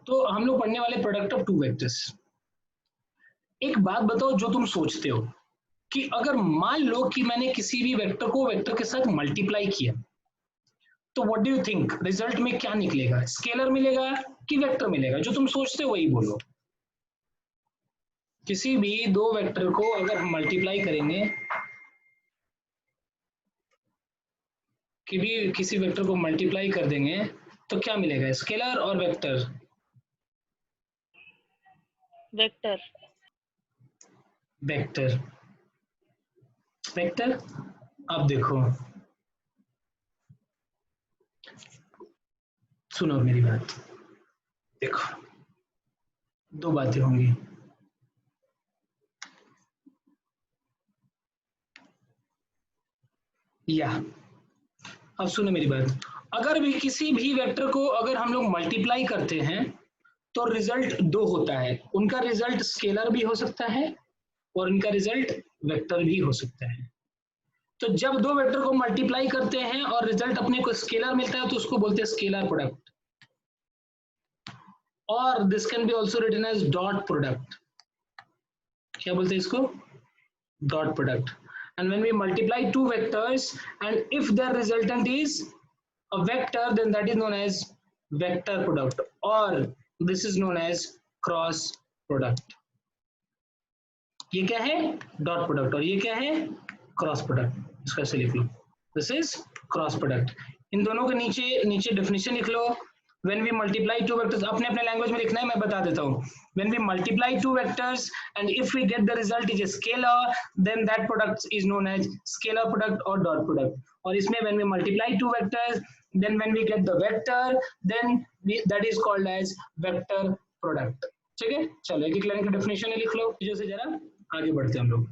तो हम लोग पढ़ने वाले प्रोडक्ट ऑफ टू वेक्टर्स। एक बात बताओ जो तुम सोचते हो कि अगर मान लो कि मैंने किसी भी वेक्टर को वेक्टर के साथ मल्टीप्लाई किया, तो what do you think result में क्या निकलेगा? स्केलर मिलेगा कि वेक्टर मिलेगा? जो तुम सोचते हो वही बोलो। किसी भी दो वेक्टर को अगर हम मल्टीप्लाई करेंगे, किसी वेक्टर को मल्टीप्लाई कर देंगे तो क्या मिलेगा? स्केलर और वेक्टर? वेक्टर। वेक्टर। वेक्टर। अब देखो, सुनो मेरी बात। देखो, दो बातें होंगी। या अब सुनो मेरी बात, अगर भी किसी भी वेक्टर को अगर हम लोग मल्टीप्लाई करते हैं तो रिजल्ट दो होता है। उनका रिजल्ट स्केलर भी हो सकता है और उनका रिजल्ट वेक्टर भी हो सकता है। तो जब दो वेक्टर को मल्टीप्लाई करते हैं और रिजल्ट अपने को स्केलर मिलता है तो उसको बोलते हैं स्केलर प्रोडक्ट, और this can be also written as dot product. क्या बोलते हैं इसको? Dot product. And when we multiply two vectors and if their resultant is a vector, then that is known as vector product, or this is known as cross product. ये क्या है? Dot product. और ये क्या है? Cross product. इसका ऐसे लिख लो, दिस इज क्रॉस प्रोडक्ट। इन दोनों के नीचे नीचे डेफिनेशन लिख लो। when we multiply two vectors, अपने अपने लैंग्वेज में लिखना है, मैं बता देता हूँ। when we multiply two vectors and if we get the result is a scalar, then that product is known as scalar product or dot product. और इसमें when we multiply two vectors, then when we get the vector, then that is called as vector product. ठीक है, चलो एक एक line की definition लिख लो। जैसे जरा आगे बढ़ते हैं हम लोग,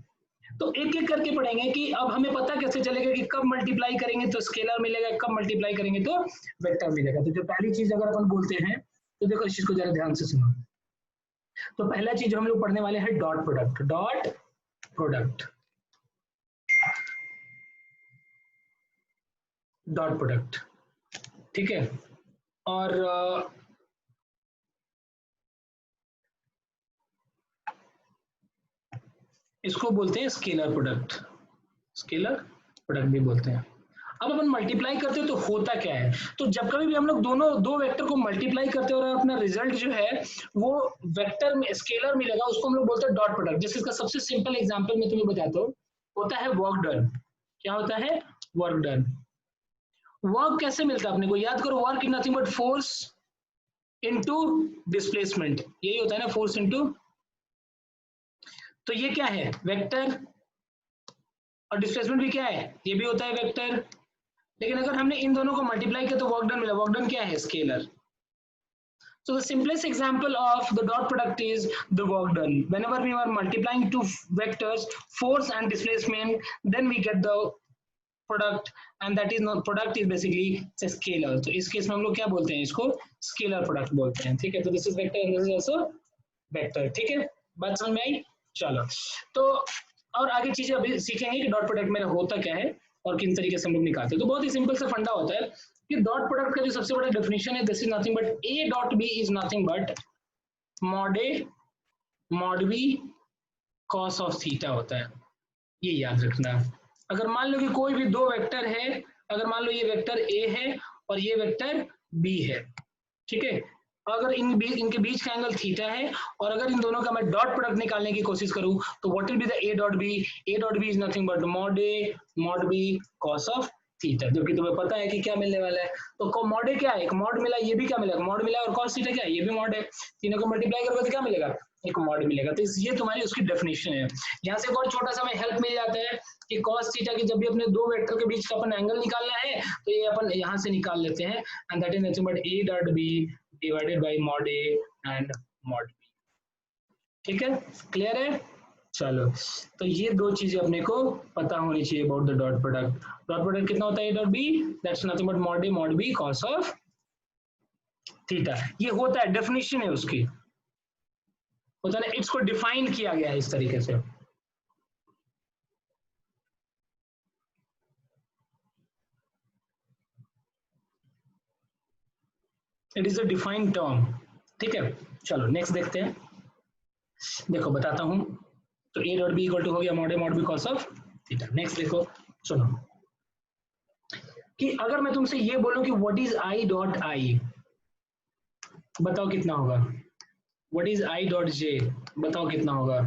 तो एक एक करके पढ़ेंगे कि अब हमें पता कैसे चलेगा कि कब मल्टीप्लाई करेंगे तो स्केलर मिलेगा, कब मल्टीप्लाई करेंगे तो वेक्टर मिलेगा। तो जो पहली चीज अगर अपन बोलते हैं तो देखो इस चीज को जरा ध्यान से सुनो। तो पहला चीज हम लोग पढ़ने वाले हैं dot product. Dot product, dot product, ठीक है। और इसको बोलते हैं स्केलर प्रोडक्ट। स्केलर प्रोडक्ट भी बोलते हैं। अब अपन मल्टीप्लाई करते हैं तो होता क्या है? तो जब कभी भी हम लोग दोनों दो वेक्टर को मल्टीप्लाई करते हैं और अपना रिजल्ट जो है वो वेक्टर में स्केलर मिलेगा, उसको हम लोग बोलते हैं डॉट प्रोडक्ट। जैसे इसका सबसे सिंपल एग्जांपल मैं तुम्हें बताता हूँ, होता है वर्क डन। क्या होता है? Work done. वर्क कैसे मिलता है अपने को? याद करो, work is nothing but force into displacement. यही होता है ना, फोर्स इनटू। तो ये क्या है? वेक्टर। और डिस्प्लेसमेंट भी क्या है? ये भी होता है वेक्टर। लेकिन अगर हमने इन दोनों को मल्टीप्लाई किया तो वर्क डन मिला। वर्क डन क्या है? Scalar. So the simplest example of the dot product is the work done. Whenever we are multiplying two vectors, force and displacement, then we get the product, and that is not product is basically a scalar. तो इस case में हम लोग क्या बोलते हैं? इसको scalar product बोलते हैं। ठीक है, तो this is vector and this is also vector. ठीक है, बात समझ में आई? चलो, तो और आगे चीजें अभी सीखेंगे कि डॉट प्रोडक्ट में होता क्या है और किन तरीके से हम लोग निकालते हैं। तो बहुत ही सिंपल सा फंडा होता है कि डॉट प्रोडक्ट का जो सबसे बड़ा डेफिनेशन है, this is nothing but A dot B is nothing but mod A mod B cos of theta होता है। ये याद रखना। अगर मान लो कि कोई भी दो वेक्टर है, अगर मान लो ये वेक्टर ए है और ये वेक्टर बी है, ठीक है, अगर इनके बीच का एंगल थीटा है और अगर इन दोनों का मैं डॉट प्रोडक्ट निकालने की कोशिश करूं तो what will be the A dot B? A dot B is nothing but mod A mod B cos of theta, जो कि तुम्हें पता है कि क्या मिलने वाला है। तो मॉड ए क्या है? एक मॉड मिला, ये भी क्या मिला? मॉड मिला। और कॉस थीटा क्या है? ये भी मॉड है। तीनों को मल्टीप्लाई करोगे तो क्या मिलेगा? एक मॉड मिलेगा। तो ये तुम्हारी उसकी डेफिनेशन है। यहाँ से एक और छोटा सा हमें हेल्प मिल जाता है कि cos थीटा की जब भी अपने दो वेक्टर के बीच का अपन एंगल निकालना है तो ये अपन यहाँ से निकाल लेते हैं, and that is nothing but a dot b divided by mod a and mod b। ठीक है, क्लियर है? चलो, तो ये दो चीजें अपने को पता होनी चाहिए about the dot product. Dot product कितना होता है? a dot b, that's nothing but mod b cos of theta. ये होता है, डेफिनेशन है उसकी, होता है ना, इसको डिफाइन किया गया है इस तरीके से। It is a defined term. ठीक है, चलो नेक्स्ट देखते हैं। देखो बताता हूँ, तो A dot B equal to हो गया mod A mod B cos of theta. Next देखो, सुनो कि अगर मैं तुमसे ये बोलूं कि what is I dot I, बताओ कितना होगा। What is I dot J, बताओ कितना होगा।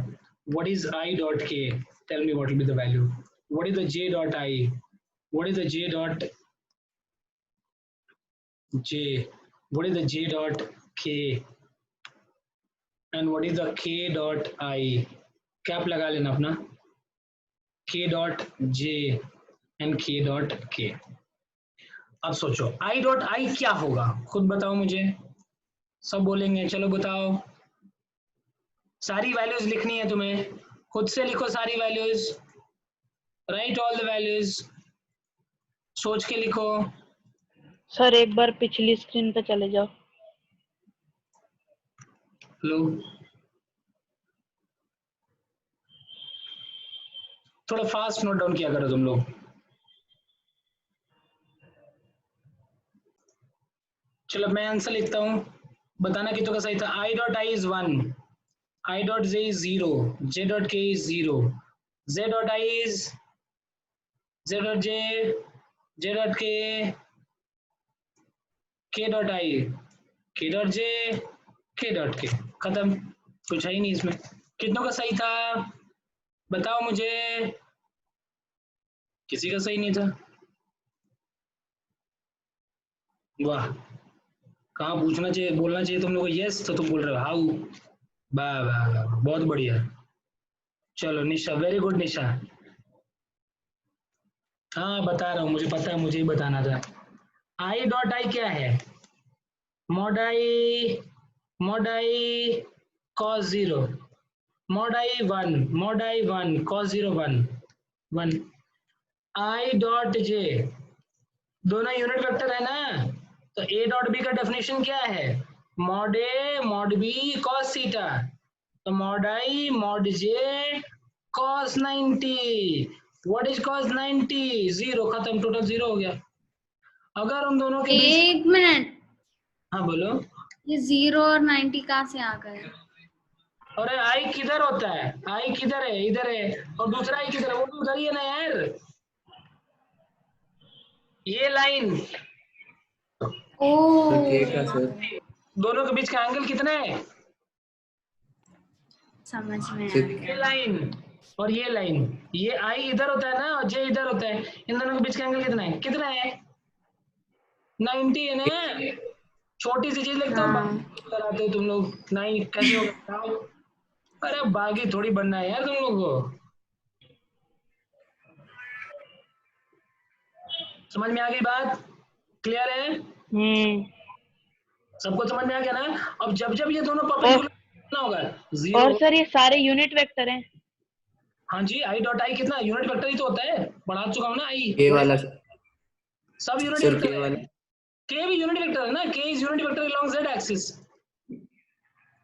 What is I dot K, tell me what will be the value. What is the J dot I, what is the J dot J, what is the J dot के, and what is the के dot आई। Cap लगा लेना अपना, के dot J and के dot के। अब सोचो आई डॉट आई क्या होगा, खुद बताओ मुझे। सब बोलेंगे, चलो बताओ। सारी वैल्यूज लिखनी है तुम्हें, खुद से लिखो सारी values, right all the values, सोच के लिखो। सर एक बार पिछली स्क्रीन पे चले जाओ। लो थोड़ा फास्ट नोट डाउन किया करो तुम लोग। चलो मैं आंसर लिखता हूं, बताना कितनों का सही था। I dot I is 1, I dot J is 0, J dot K is 0, J dot I is J dot J, J dot K dot I, K dot जे, के डॉट के। खत्म, कुछ है ही नहीं इसमें। कितनों का सही था बताओ मुझे, किसी का सही नहीं था। वाह, कहाँ पूछना चाहिए, बोलना चाहिए तुम लोग को यस, तो तुम बोल रहे हो हाउ। वाह वाह वाह, बहुत बढ़िया। चलो निशा, वेरी गुड निशा। हाँ बता रहा हूँ, मुझे पता है, मुझे ही बताना था। आई डॉट आई क्या है, mod I cos 0, mod I 1, mod I 1 cos 0 1 1। I dot जे, दोनों यूनिट वेक्टर है ना, तो ए डॉट बी का डेफिनेशन क्या है, mod A mod B cos theta, तो mod I mod J cos 90। What is cos 90, 0, खत्म, टोटल 0 हो गया। अगर उन दोनों के बीच, एक मिनट, हाँ बोलो। ये 0 और 90 कहाँ से आ गए? अरे आई किधर होता है, आई किधर है, इधर है, और दूसरा आई किधर है, वो भी उधर ही है ना यार। ये लाइन, ओ दोनों के बीच का एंगल कितना है, समझ में आ ये गया। लाइन और ये लाइन, ये आई इधर होता है ना और जे इधर होता है, इन दोनों के बीच का एंगल कितना है, कितना है 90 है ना। छोटी सी चीज लिखता हूँ, हाँ कराते हो तुम लोग, नहीं कैसे होगा। अरे बागी थोड़ी बनना है यार तुम लोग को। समझ में आ गई बात, क्लियर है, सबको समझ में आ गया ना। अब जब जब ये दोनों परपेंडिकुलर कितना होगा, और 0। सर ये सारे यूनिट वेक्टर हैं। हाँ जी, आई डॉट आई कितना यूनिट वेक्टर ही तो होता है, पढ़ा चुका हूँ ना आई, के वाला सब यूनिट सर, वेक्टर के है। वाला के भी यूनिट वेक्टर है ना, K is unit vector along Z axis.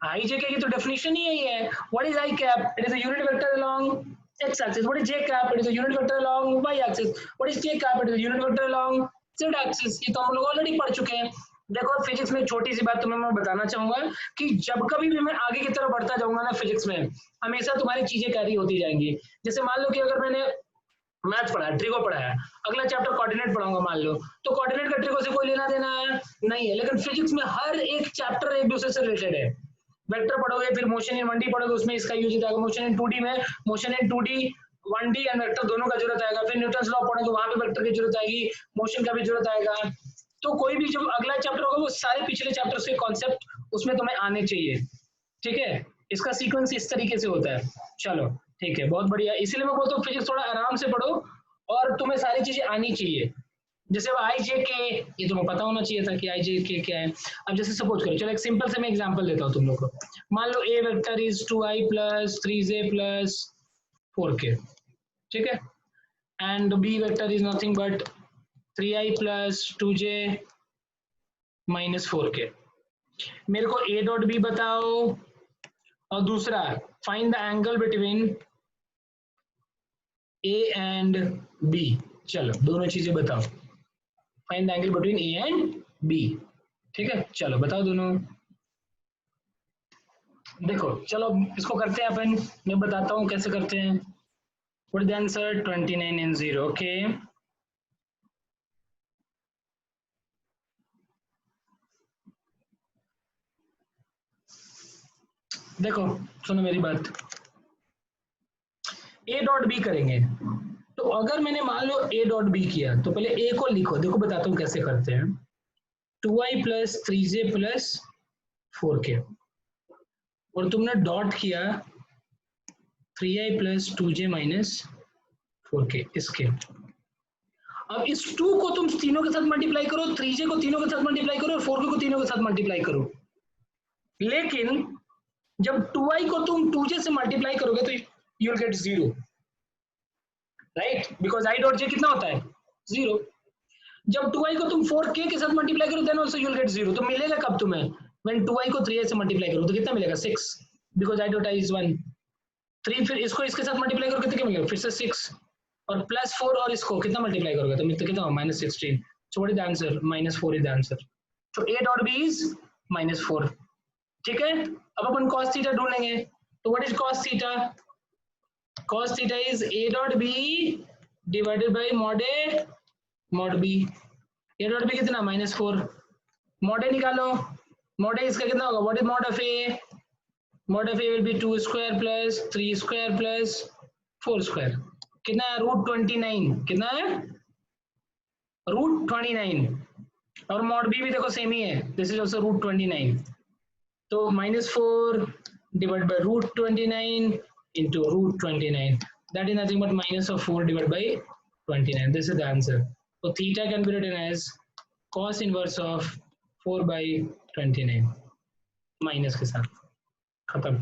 I J K की तो डेफिनेशन ही यही है। What is I cap, it is a unit vector along x axis. What is j cap, it is a unit vector along y axis. What is k cap, it is a unit vector along z axis. ये तो हम लोग already पढ़ चुके हैं। देखो physics में छोटी सी बात तुम्हें मैं बताना चाहूंगा कि जब कभी भी मैं आगे की तरफ बढ़ता जाऊंगा ना फिजिक्स में, हमेशा तुम्हारी चीजें कैरी होती जाएंगी। जैसे मान लो कि अगर मैंने मैथ पढ़ा है, ट्रिगो पढ़ा है, अगला चैप्टर कोऑर्डिनेट पढ़ाऊंगा मान लो, तो कोऑर्डिनेट का ट्रिगो से कोई लेना देना है नहीं है। लेकिन फिजिक्स में हर एक चैप्टर एक दूसरे से रिलेटेड है। वेक्टर पढ़ोगे, फिर मोशन इन 1D पढ़ोगे, उसमें इसका यूज आएगा। मोशन इन 2D में motion in 2D 1D and vector दोनों का जरूरत आएगा। फिर न्यूटन लॉ पढ़ोगे, वहां पे वेक्टर की जरूरत आएगी, मोशन का भी जरूरत आएगा। तो कोई भी जो अगला चैप्टर होगा वो सारे पिछले चैप्टर के कॉन्सेप्ट उसमें तुम्हें आने चाहिए। ठीक है, इसका सीक्वेंस इस तरीके से होता है। चलो ठीक है, बहुत बढ़िया। इसीलिए मैं बोलता हूँ फिजिक्स थोड़ा आराम से पढ़ो और तुम्हें सारी चीजें आनी चाहिए। जैसे अब आई जे के, ये तुम्हें पता होना चाहिए था कि आई जे के क्या है। अब जैसे सपोज करो, चलो एक सिंपल से मैं एग्जांपल देता हूँ तुम लोग को। मान लो A vector is 2i plus 3j plus 4k, ठीक है, and B vector is nothing but 3i plus 2j minus 4k। मेरे को ए डॉट बी बताओ, और दूसरा find the angle between A and B. चलो दोनों चीजें बताओ, find the angle between A and B. ठीक है, चलो बताओ दोनों। देखो चलो अब इसको करते हैं अपन, मैं बताता हूँ कैसे करते हैं। What is the answer? 29 and 0। Okay देखो सुनो मेरी बात, ए डॉट बी करेंगे। तो अगर मैंने मान लो ए डॉट बी किया तो पहले ए को लिखो, देखो बताता हूँ कैसे करते हैं। 2i plus 3j plus 4k, और तुमने डॉट किया 3i plus 2j minus 4k इसके। अब इस 2 को तुम तीनों के साथ मल्टीप्लाई करो, 3j को तीनों के साथ मल्टीप्लाई करो, और 4k को तीनों के साथ मल्टीप्लाई करो। लेकिन जब 2i को तुम 2j से मल्टीप्लाई करोगे तो you will get 0, right? Because i dot j कितना होता है? 0। जब 2i को तुम 4k के साथ मल्टीप्लाई करो then also you will get 0। तो मिलेगा कब तुम्हें? व्हेन 2i को 3i से मल्टीप्लाई करो तो कितना मिलेगा? 6, because i dot i is 1। 3 फिर इसको इसके साथ मल्टीप्लाई करोगे तो क्या मिलेगा? फिर से 6, और प्लस 4 और इसको कितना मल्टीप्लाई करोगे तो मिलता कितना? -16। So what is the answer? -4 is the answer. तो a डॉट b इज -4। ठीक है, अब अपन cos थीटा ढूंढेंगे। तो what is cos theta? cos theta is a dot b divided by mod a mod b। a dot b कितना? -4। mod a निकालो, mod a इसका कितना होगा? What is mod of a? mod of a will be 2 square plus 3 square plus 4 square। कितना है? √29। कितना है? √29। और mod b भी देखो सेम ही है, दिस इज ऑल्सो √29। तो -4 divided by √29 into √29, that is nothing but -4 divided by 29। This is the answer। So theta can be written as cos inverse of 4 by 29 minus के साथ। खत्म।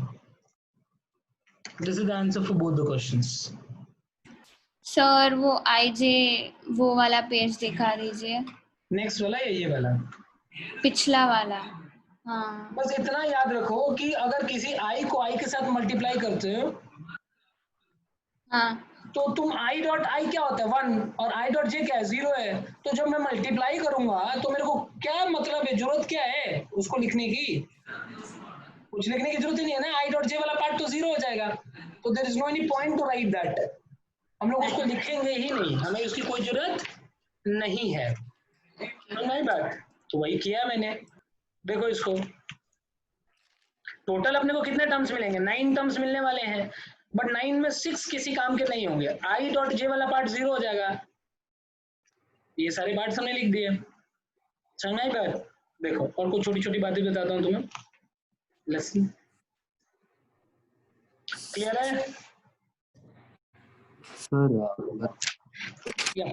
This is the answer for both the questions। Sir वो IJ वो वाला page दिखा दीजिए, next वाला या ये वाला? पिछला वाला। हाँ बस इतना याद रखो कि अगर किसी आई को आई के साथ मल्टीप्लाई करते हो हाँ तो तुम आई डॉट आई क्या होता है? 1, और आई डॉट जे क्या है? 0 है। तो जब मैं मल्टीप्लाई करूंगा तो मेरे को क्या मतलब है, जरूरत क्या है उसको लिखने की? कुछ लिखने की जरूरत ही नहीं है ना, आई डॉट जे वाला पार्ट तो 0 हो जाएगा। तो there is no any point to write that. हम लोग उसको लिखेंगे ही नहीं, हमें उसकी कोई जरूरत नहीं है। नहीं बात, तो वही किया मैंने। देखो इसको, टोटल अपने को कितने टर्म्स मिलेंगे? 9 टर्म्स मिलने वाले हैं, बट 9 में 6 किसी काम के नहीं होंगे। आई डॉट जे वाला पार्ट 0 हो जाएगा। ये सारे पार्ट हमने लिख दिए। समझ आई बात? देखो और कुछ छोटी छोटी बातें बताता हूँ तुम्हें। लेसन क्लियर है? सर या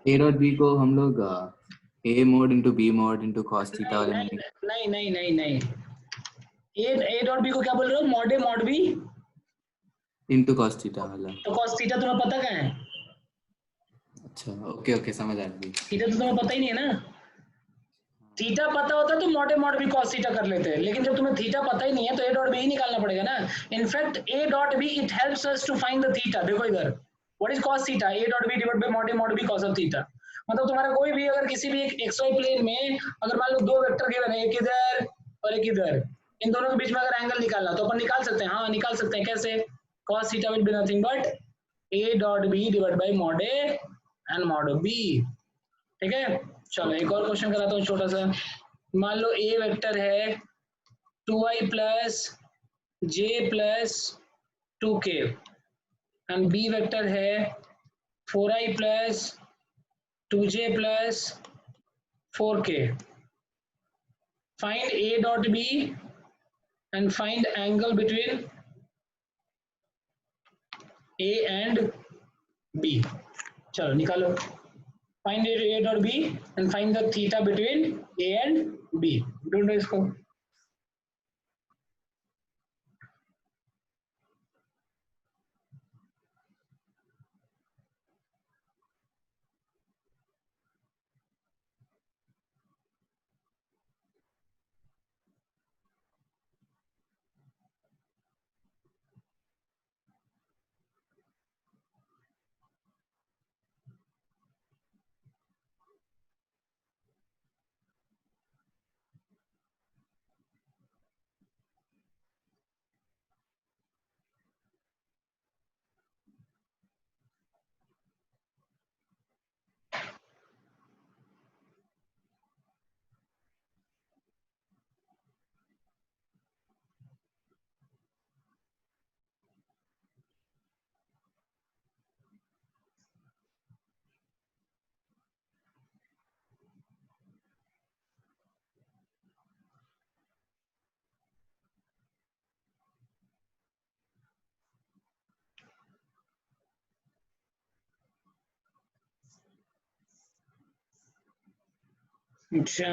ए डॉट बी को हम लोग A mod into B mod into cos theta वाले में नहीं नहीं नहीं नहीं, ए डॉट बी को क्या बोल रहे हो? Mod A mod B into cos theta वाला। तो कॉस थीटा तुम्हें पता क्या है? अच्छा ओके ओके समझ आ गई। थीटा तो तुम्हें पता ही नहीं है ना। थीटा पता होता तो mod A mod B cos theta कर लेते हैं, लेकिन जब तुम्हें थीटा पता ही नहीं है तो ए डॉट बी ही निकालना पड़ेगा ना। In fact A dot B it helps us to find the theta. देखो इधर, what is cos theta? A dot B divided by mod A cos of theta. मतलब तुम्हारा कोई भी अगर किसी भी एक एक्सवाई प्लेन में अगर मान लो दो वेक्टर गिवन है, एक इधर और एक इधर, इन दोनों के बीच में अगर एंगल निकालना तो अपन निकाल सकते हैं। हाँ निकाल सकते हैं। कैसे? cos theta will be nothing but a dot b divided by mod a and mod b। ठीक है, चलो एक और क्वेश्चन कराता हूँ छोटा सा। मान लो a वेक्टर है 2i plus j plus 2k and b vector है 4i plus 2j plus 4k। Find a dot b and find angle between a and b। चलो निकालो। Find a dot b and find the theta between a and b। ढूंढो इसको। अच्छा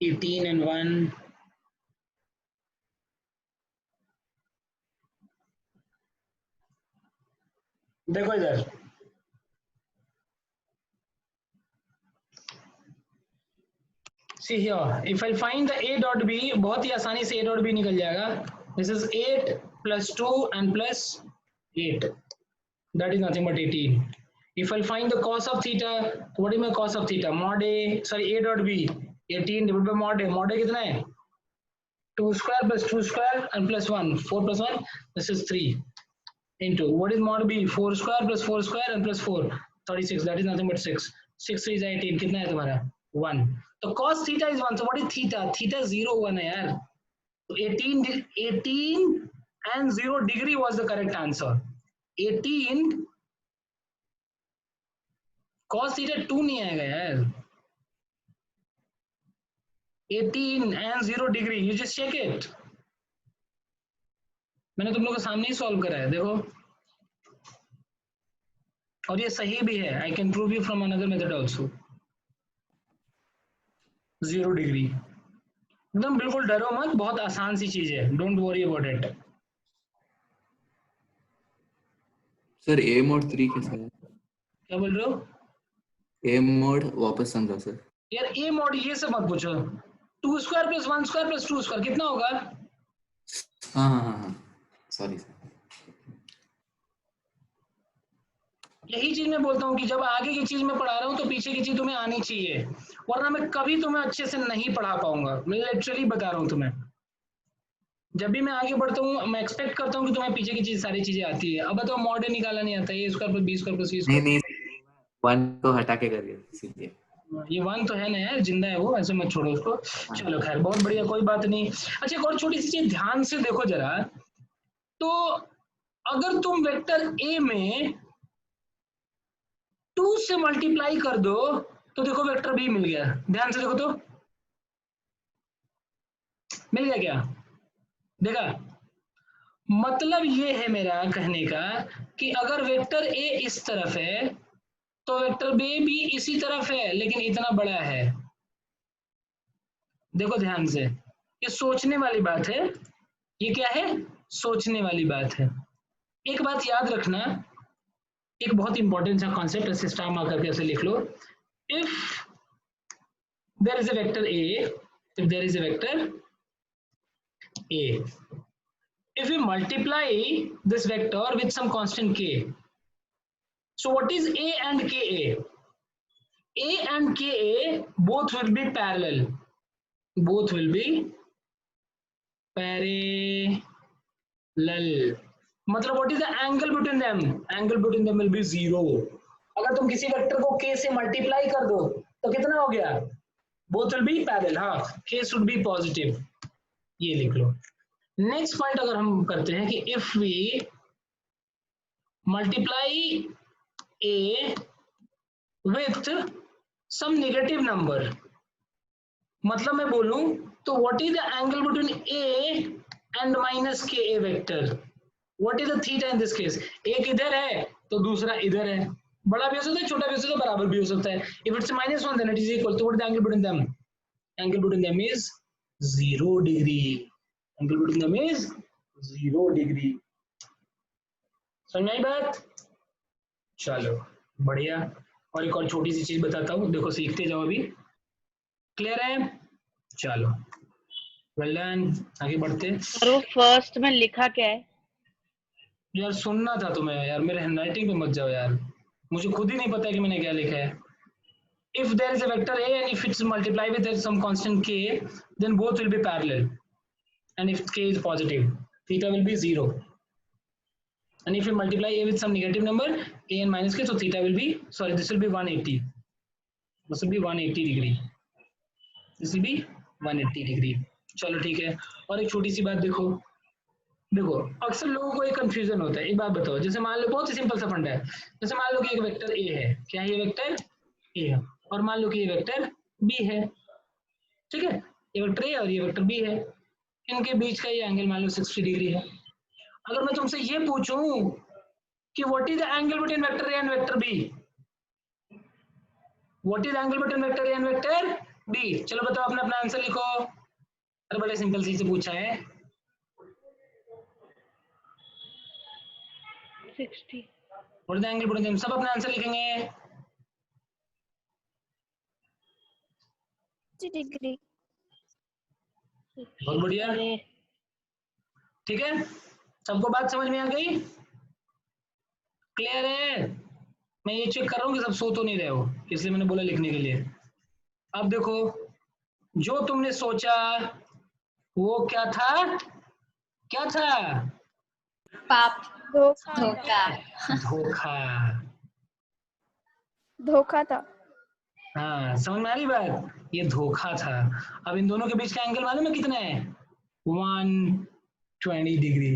18 and 1. देखो इधर, see here, if I find the a dot b, बहुत ही आसानी से a dot b निकल जाएगा. This is 8 plus 2 and plus 8. That is nothing but 18. If I find the cos of theta, what is my cos of theta? Mod a, sorry, a dot b, 18 divided by mod a. Mod a कितना है? 2 square plus 2 square and plus 1. 4 plus 1, this is 3. Into, what is mod b? 4 square plus 4 square and plus 4. 36, that is nothing but 6. 6 3 is 18. कितना है तुम्हारा? 1. तो cos theta is 1. So what is theta? Theta 0 1 है यार. So 18 and 0 degree was the correct answer. 18 cos theta 2 नहीं आएगा यार. 18 and 0 degree. You just check it. मैंने तुम लोगों के सामने ही सॉल्व करा है, देखो. और ये सही भी है. I can prove you from another method also. 0 degree. एकदम बिल्कुल डरो मत, बहुत आसान सी चीज है. Don't worry about it. Sir a mod 3 कैसा है? क्या बोल रहे हो? a mod वापस समझो सर. यार a mod ये सब मत पूछो. 2 square plus 1 square plus 2 square कितना होगा? हाँ सॉरी सर. यही चीज मैं बोलता हूँ कि जब आगे की चीज मैं पढ़ा रहा हूँ तो पीछे की चीज तुम्हें आनी चाहिए, वरना मैं कभी तुम्हें अच्छे से नहीं पढ़ा पाऊंगा. मैं लिटरली बता रहा हूँ तुम्हें. जब भी मैं आगे बढ़ता हूँ मैं एक्सपेक्ट करता हूँ कि तुम्हें पीछे की चीज सारी चीजें आती है. अब बताओ मॉड निकाला नहीं आता है. A square plus B square plus C square. नहीं 1 को हटा के करिए सीधे. ये 1 तो है ना यार, जिंदा है वो, ऐसे मत छोड़ो उसको. चलो खैर, बहुत बढ़िया, कोई बात नहीं. अच्छा एक और छोटी सी चीज ध्यान से देखो जरा. तो अगर तुम वेक्टर ए में 2 से मल्टीप्लाई कर दो तो देखो वेक्टर बी मिल गया. ध्यान से देखो तो, मिल गया क्या? देखा? मतलब ये है मेरा कहने का कि अगर वेक्टर ए इस तरफ है तो वेक्टर बी भी इसी तरफ है, लेकिन इतना बड़ा है. देखो ध्यान से, ये सोचने वाली बात है. ये क्या है? सोचने वाली बात है. एक बात याद रखना, एक बहुत इंपॉर्टेंट सा कॉन्सेप्ट, ऐसे स्टार मार्क करके ऐसे लिख लो. If there is a vector A, if there is a vector A, if we multiply this vector with some constant k, so what is a and ka? A and ka both will be parallel. Both will be parallel. मतलब what is the angle between them? Angle between them will be 0. अगर तुम किसी vector को k से multiply कर दो तो कितना हो गया? Both will be parallel. हाँ, k should be positive. ये लिख लो. नेक्स्ट पॉइंट अगर हम करते हैं कि if we multiply A with some negative number, मतलब मैं बोलूं तो what is the angle between A and minus के A vector? What is the theta in this case? एक इधर है तो दूसरा इधर है. बड़ा भी हो सकता है, छोटा भी हो सकता है, बराबर भी हो सकता है. If it's -1 then it is equal to what the angle between them? Angle between them is 0 degree. Angle between them is 0 degree. समझ आई बात? चलो बढ़िया. और एक और छोटी सी चीज बताता हूँ, देखो सीखते जाओ अभी. क्लियर है? चलो वेल डन. आगे बढ़ते. और वो फर्स्ट में लिखा क्या है? यार सुनना था तुम्हें यार, मेरे हैंडराइटिंग पे मत जाओ यार, मुझे खुद ही नहीं पता कि मैंने क्या लिखा है. If there is a vector A and if it's multiplied with some constant k, then both will be parallel. And if k is positive, theta will be 0. And if you multiply a with some negative number, a and minus k, so theta will be, sorry, this will be 180. This will be 180 degree. This will be 180 degree. चलो ठीक है. और एक छोटी सी बात देखो, देखो अक्सर लोगों को एक कंफ्यूजन होता है. एक बात बताओ, जैसे मान लो, बहुत ही सिंपल सा फंडा है. जैसे मान लो कि एक वेक्टर a है. क्या है ये वेक्टर? a है. और मान लो कि ये वेक्टर b है. ठीक है, ये वेक्टर a और ये वेक्टर b है. इनके बीच का ये एंगल मान लो 60 डिग्री है. अगर मैं तुमसे ये पूछूं कि what is the angle between vector a and vector b, what is angle between vector A and vector B? चलो बताओ, अपना अपना आंसर लिखो। अरे बड़े सिंपल सी से पूछा है। 60। व्हाट इज एंगल बिटवीन, सब अपना आंसर लिखेंगे। 60 डिग्री। बहुत बढ़िया, अरे ठीक है, सबको बात समझ में आ गई? क्लियर है? मैं ये चेक कर रहा हूँ कि सब सो तो नहीं रहे हो, इसलिए मैंने बोला लिखने के लिए। अब देखो, जो तुमने सोचा वो क्या था? क्या था? पाप। धोखा। धोखा। धोखा था। हाँ, समझ में आ रही बात? ये धोखा था। अब इन दोनों के बीच का एंगल मालूम है कितना है? 120 डिग्री।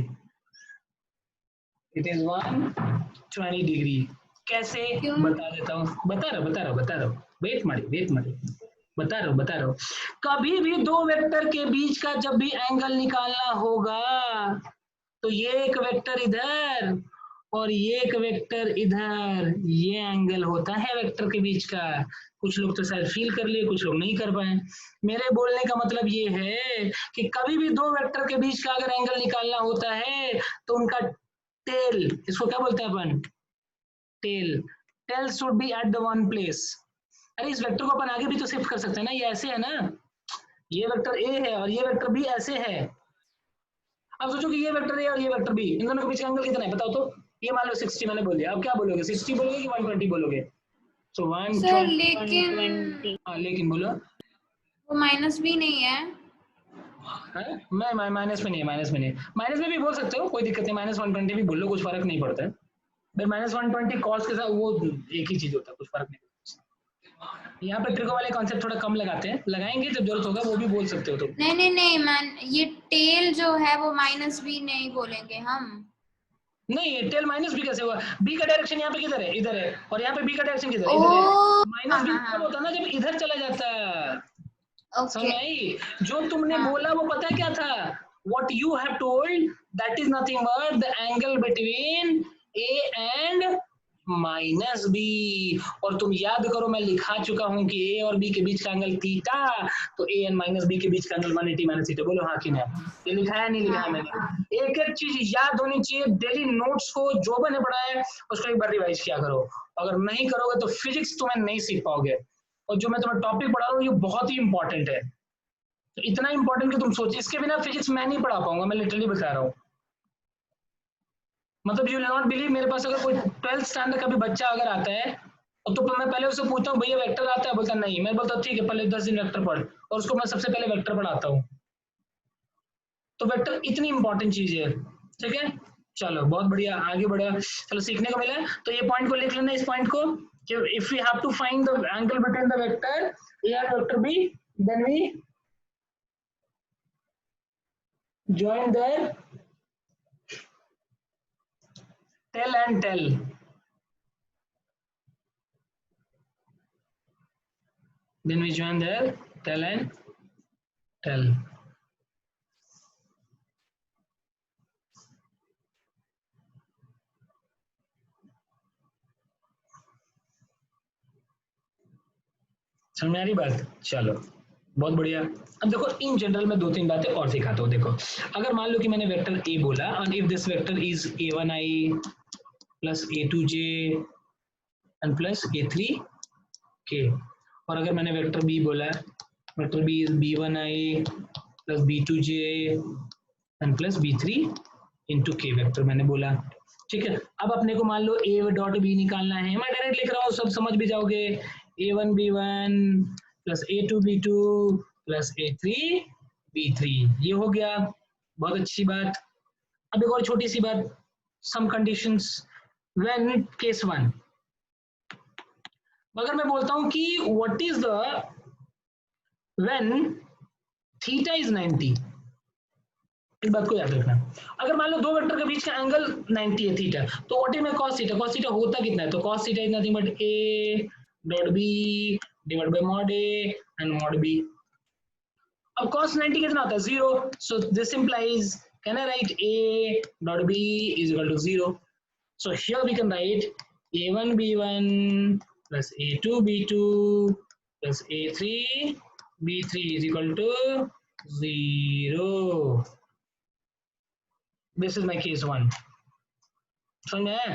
It is 120 degree. कैसे? क्यों? बता देता हूँ, बता रहा हूँ, वेट मारी, बता रहा हूँ। कभी भी दो वेक्टर के बीच का जब भी एंगल निकालना होगा, तो ये एक वेक्टर इधर और ये एक वेक्टर इधर, ये एंगल होता है वेक्टर के बीच का। कुछ लोग तो शायद फील कर लिए, कुछ लोग नहीं कर पाए। मेरे बोलने का मतलब ये है कि कभी भी दो वेक्टर के बीच का अगर एंगल निकालना होता है, तो उनका टेल, इसको क्या बोलते हैं अपन? Tail should be at the one place. अरे इस वेक्टर को अपन आगे भी तो शिफ्ट कर सकते हैं ना, ये ऐसे है ना, ये वेक्टर ए है और ये वेक्टर बी ऐसे है। अब सोचो कि ये वेक्टर ए और ये वेक्टर बी, इन दोनों के बीच का एंगल कितना है बताओ तो? ये मान लो 60 मैंने बोल दिया, अब क्या बोलोगे? 60 बोलोगे कि 120 बोलोगे? सो 120। सर लेकिन 120। हाँ लेकिन बोलो। वो माइनस भी नहीं है। हाँ? मैं माइनस में नहीं, माइनस में भी बोल सकते हो, कोई दिक्कत नहीं, -120 भी बोल लो, कुछ फर्क नहीं पड़ता है। बट -120 कॉस के साथ वो एक ही चीज होता है, कुछ फर्क नहीं पड़ता। यहाँ पे ट्रिको वाले कॉन्सेप्ट थोड़ा कम लगाते हैं, लगाएंगे जब जरूरत होगा वो भी बोल सकते हो तुम। नहीं मैन, ये टेल जो है वो माइनस भी नहीं बोलेंगे हम। नहीं, टेल माइनस बी कैसे हुआ? बी का डायरेक्शन यहाँ पे किधर है? इधर है, और यहाँ पे बी का डायरेक्शन किधर है? इधर है। माइनस बी तब होता है ना जब इधर चला जाता है। समझ ओके। आई? जो तुमने हाँ। बोला वो पता है क्या था? What you have told, that is nothing but the angle between A and minus B. और तुम याद करो, मैं लिखा चुका हूं कि ए और बी के बीच का एंगल थीटा, तो ए एंड माइनस बी के बीच का एंगल 180 माइनस थीटा। बोलो हाँ कि नहीं? ये लिखा है नहीं लिखा है मैंने? एक एक चीज याद होनी चाहिए। डेली नोट्स को जो मैंने पढ़ाया उसको एक बार रिवाइज किया करो। अगर नहीं करोगे तो फिजिक्स तुम्हें नहीं सीख पाओगे। और जो मैं तुम्हें टॉपिक पढ़ा रहा हूँ ये बहुत ही इंपॉर्टेंट है, तो इतना इंपॉर्टेंट कि तुम सोचिए, इसके बिना फिजिक्स मैं नहीं पढ़ा पाऊंगा, मैं लिटरली बता रहा हूँ। मतलब यू विल नॉट बिलीव, मेरे पास अगर कोई 12th स्टैंडर्ड का भी बच्चा अगर आता है तो मैं पहले उससे पूछता हूँ भैया वेक्टर आता है? बोलता नहीं। मैं बोलता ठीक है, पहले 10 दिन वेक्टर पढ़, और उसको मैं सबसे पहले वेक्टर पढ़ाता हूँ। तो वेक्टर इतनी इंपॉर्टेंट चीज है, ठीक है? चलो बहुत बढ़िया, आगे बढ़ा, चलो सीखने को मिला। तो ये पॉइंट को लिख लेना, इस पॉइंट को, कि if we have to find the angle between the vector A and vector B, then we join their tell and tell. Then we join their tell and tell. समझ में आ रही बात? चलो बहुत बढ़िया। अब देखो इन जनरल में 2-3 बातें और सिखाता हूँ। देखो अगर मान लो कि मैंने वेक्टर ए बोला, and if this vector is a1i plus a2j and plus a3k, और अगर मैंने वेक्टर बी बोला, vector B is b1i plus b2j and plus b3 into k vector मैंने बोला, ठीक है? अब अपने को मान लो a डॉट b निकालना है, मैं डायरेक्ट लिख रहा हूँ, सब समझ भी जाओगे। a1 b1 plus a2 b2 plus a3 b3, ये हो गया, बहुत अच्छी बात। अब एक और छोटी सी बात, सम कंडीशंस व्हेन केस 1, अगर मैं बोलता हूं कि what is the when theta is 90, इस बात को याद रखना। अगर मान लो दो वेक्टर के बीच का एंगल 90 है थीटा, तो what is my cos theta? Cos theta होता कितना है? तो cos theta is nothing but a dot b divide by mod a and mod b। अब cos 90 कितना होता है? 0। So this implies, can I write a dot b is equal to 0? So here we can write a1 b1 plus A2 B2 plus A3 B3 is equal to 0. This is my case 1. समझ में आया?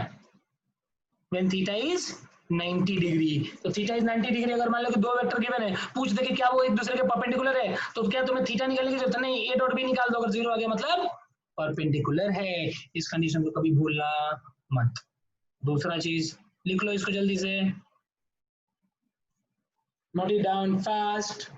When theta is 90 degree, तो theta is 90 degree. अगर मान लो कि दो vector given है, पूछ दे कि क्या वो एक दूसरे के परपेंडिकुलर है, तो क्या तुम्हें थीटा निकालने की जरूरत नहीं, ए डॉट बी निकाल दो। अगर जीरो आ गया मतलब परपेंडिकुलर है। इस कंडीशन को कभी भूलना मत। दूसरा चीज लिख लो इसको जल्दी से, नोट इट डाउन फास्ट।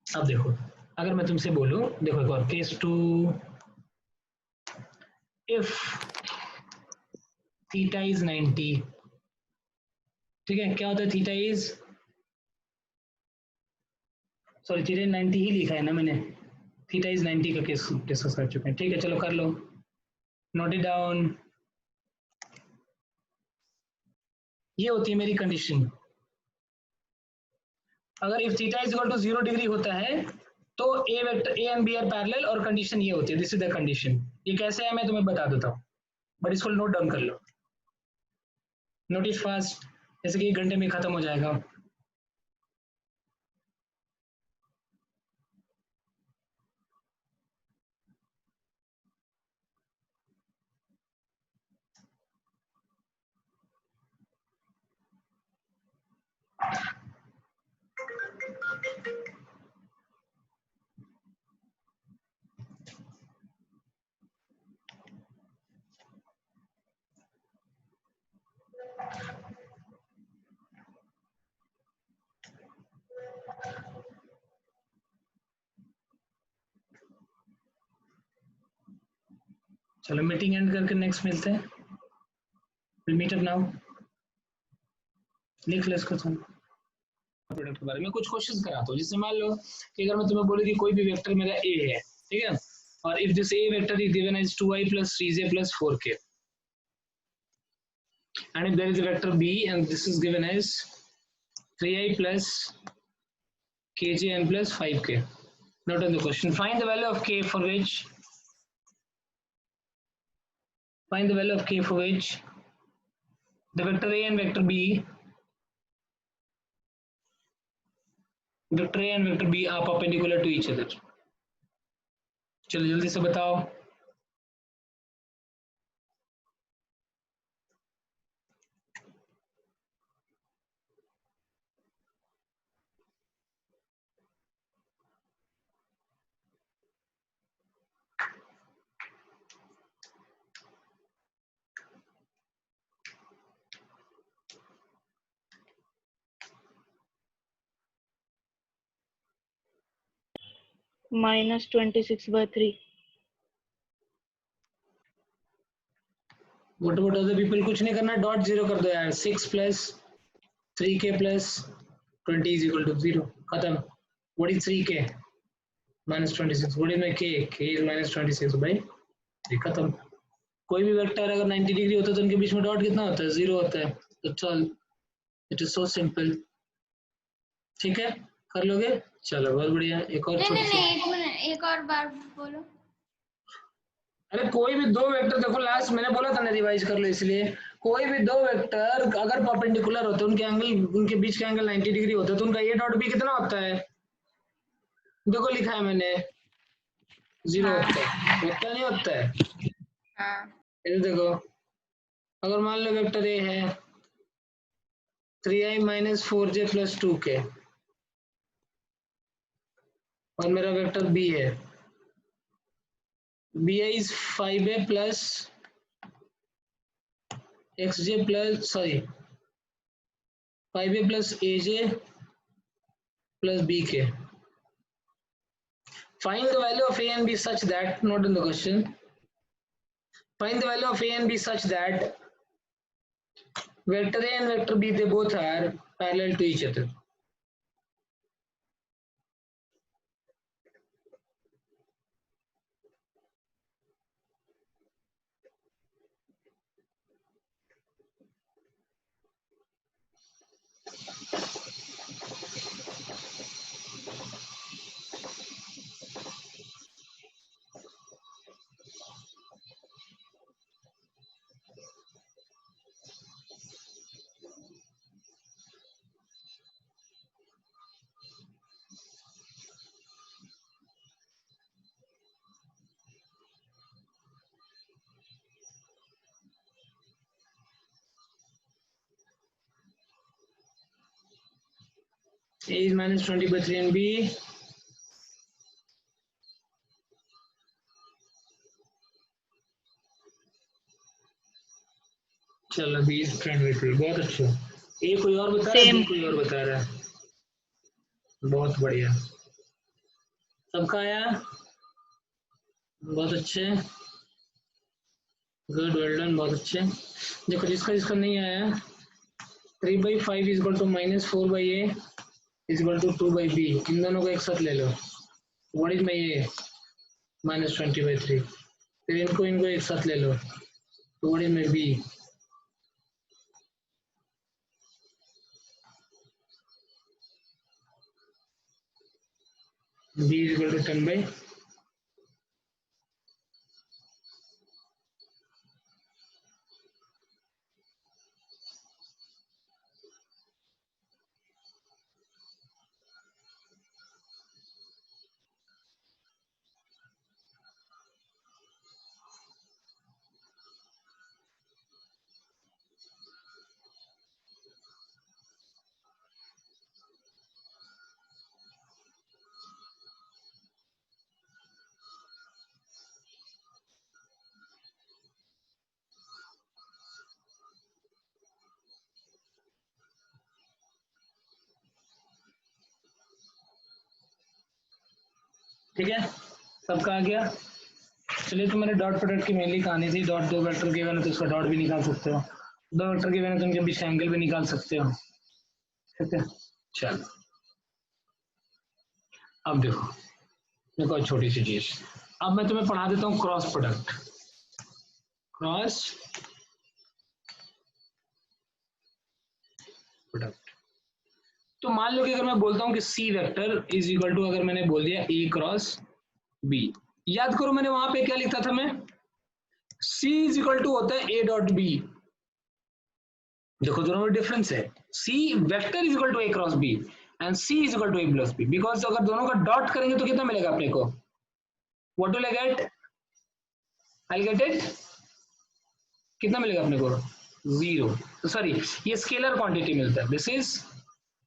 अब देखो, अगर मैं तुमसे बोलूं, देखो एक और केस 2, इफ थीटा इज 90, ठीक है, क्या होता है थीटा इज, सॉरी थीटा 90 ही लिखा है ना मैंने, थीटा इज 90 का केस डिस्कस कर चुके हैं। ठीक है, चलो कर लो, नोट इट डाउन। ये होती है मेरी कंडीशन। अगर if theta is equal to 0 degree होता है तो A vector A and B are parallel, और कंडीशन ये होती है, दिस इज द कंडीशन। ये कैसे है मैं तुम्हें बता देता हूँ, बट इसको नोट डाउन कर लो, नोटिस फास्ट, जैसे कि 1 घंटे में खत्म हो जाएगा। चलो मीटिंग एंड करके नेक्स्ट मिलते हैं, विल मीट अप नाउ। लिख लो इसको तुम प्रोडक्ट के बारे में कुछ क्वेश्चंस कराता हूँ, जिससे मान लो कि अगर मैं तुम्हें बोलूँ कि कोई भी वेक्टर मेरा ए है, ठीक है, और if this A vector is given as 2i plus 3j plus 4k, and if there is a vector b and this is given as 3i plus kj n plus 5k. Note on the question, find the value of k for which, find the value of k for which the vector a and vector b, vector a and vector b are perpendicular to each other. चलो जल्दी से बताओ। -26/3। What about other people? कुछ नहीं करना, dot zero कर दो यार। 6 plus 3k plus 20 is equal to 0, खत्म। What is 3k? -26. What is my k? K is -26 भाई, ये खत्म। कोई भी वेक्टर अगर 90 डिग्री होता है तो उनके बीच में डॉट कितना होता है? 0 होता है। तो चल, इट इज सो सिंपल। ठीक है, कर लोगे? चलो बहुत बढ़िया। एक और नहीं छोटी नहीं सी, नहीं, एक मिनट, एक और बार बोलो। अरे कोई भी दो वेक्टर, देखो लास्ट मैंने बोला था ना रिवाइज कर लो, इसलिए कोई भी दो वेक्टर अगर परपेंडिकुलर होते हैं, उनके एंगल, उनके बीच का एंगल 90 डिग्री होता है, तो उनका ए डॉट बी कितना होता है? देखो लिखा है मैंने, 0 हाँ होता है। होता नहीं होता है? हाँ ये देखो, अगर मान लो वेक्टर ए है 3i minus 4j plus 2k, और मेरा वेक्टर बी है, bi is 5a plus xj plus, sorry, 5a plus aj plus bk. Find the value of a and b such that, not in the question, find the value of a and b such that vector a and vector b, they both are parallel to each other. A is minus 20 by 3 and B चलो B is 10 by 3। बहुत अच्छा। A कोई और बता रहा है, B कोई और बता रहा है। बहुत बढ़िया, सबका आया, बहुत अच्छे, गुड, वेल डन, बहुत अच्छे। देखो जिसका जिसका नहीं आया, 3 by 5 is equal to minus 4 by A is equal to 2 by B, इन दोनों को एक साथ ले लो। What is my A? Minus 20 by 3। फिर इनको इनको एक साथ ले लो, तो what is my B? B is equal to 10 by ठीक है, सबका आ गया। चलिए, तो मैंने डॉट प्रोडक्ट की मेनली कहानी थी। डॉट दो वेक्टर गिवन है तो उसका डॉट भी निकाल सकते हो, दो वेक्टर गिवन है तो उनके बीच एंगल भी निकाल सकते हो। ठीक है, चलो अब देखो छोटी सी चीज, अब मैं तुम्हें पढ़ा देता हूँ क्रॉस प्रोडक्ट। क्रॉस प्रोडक्ट, तो मान लो कि अगर मैं बोलता हूँ कि सी वेक्टर इज इक्वल टू, अगर मैंने बोल दिया ए क्रॉस बी, याद करो मैंने वहां पे क्या लिखा था, मैं सी इज इक्वल टू होता है ए डॉट बी। देखो दोनों में डिफरेंस है, C vector is equal to A cross B and C is equal to A plus B, because अगर दोनों का डॉट करेंगे तो कितना मिलेगा अपने को, what will I get, I get it, कितना मिलेगा अपने को, 0। सॉरी, ये स्केलर क्वांटिटी मिलता है, दिस इज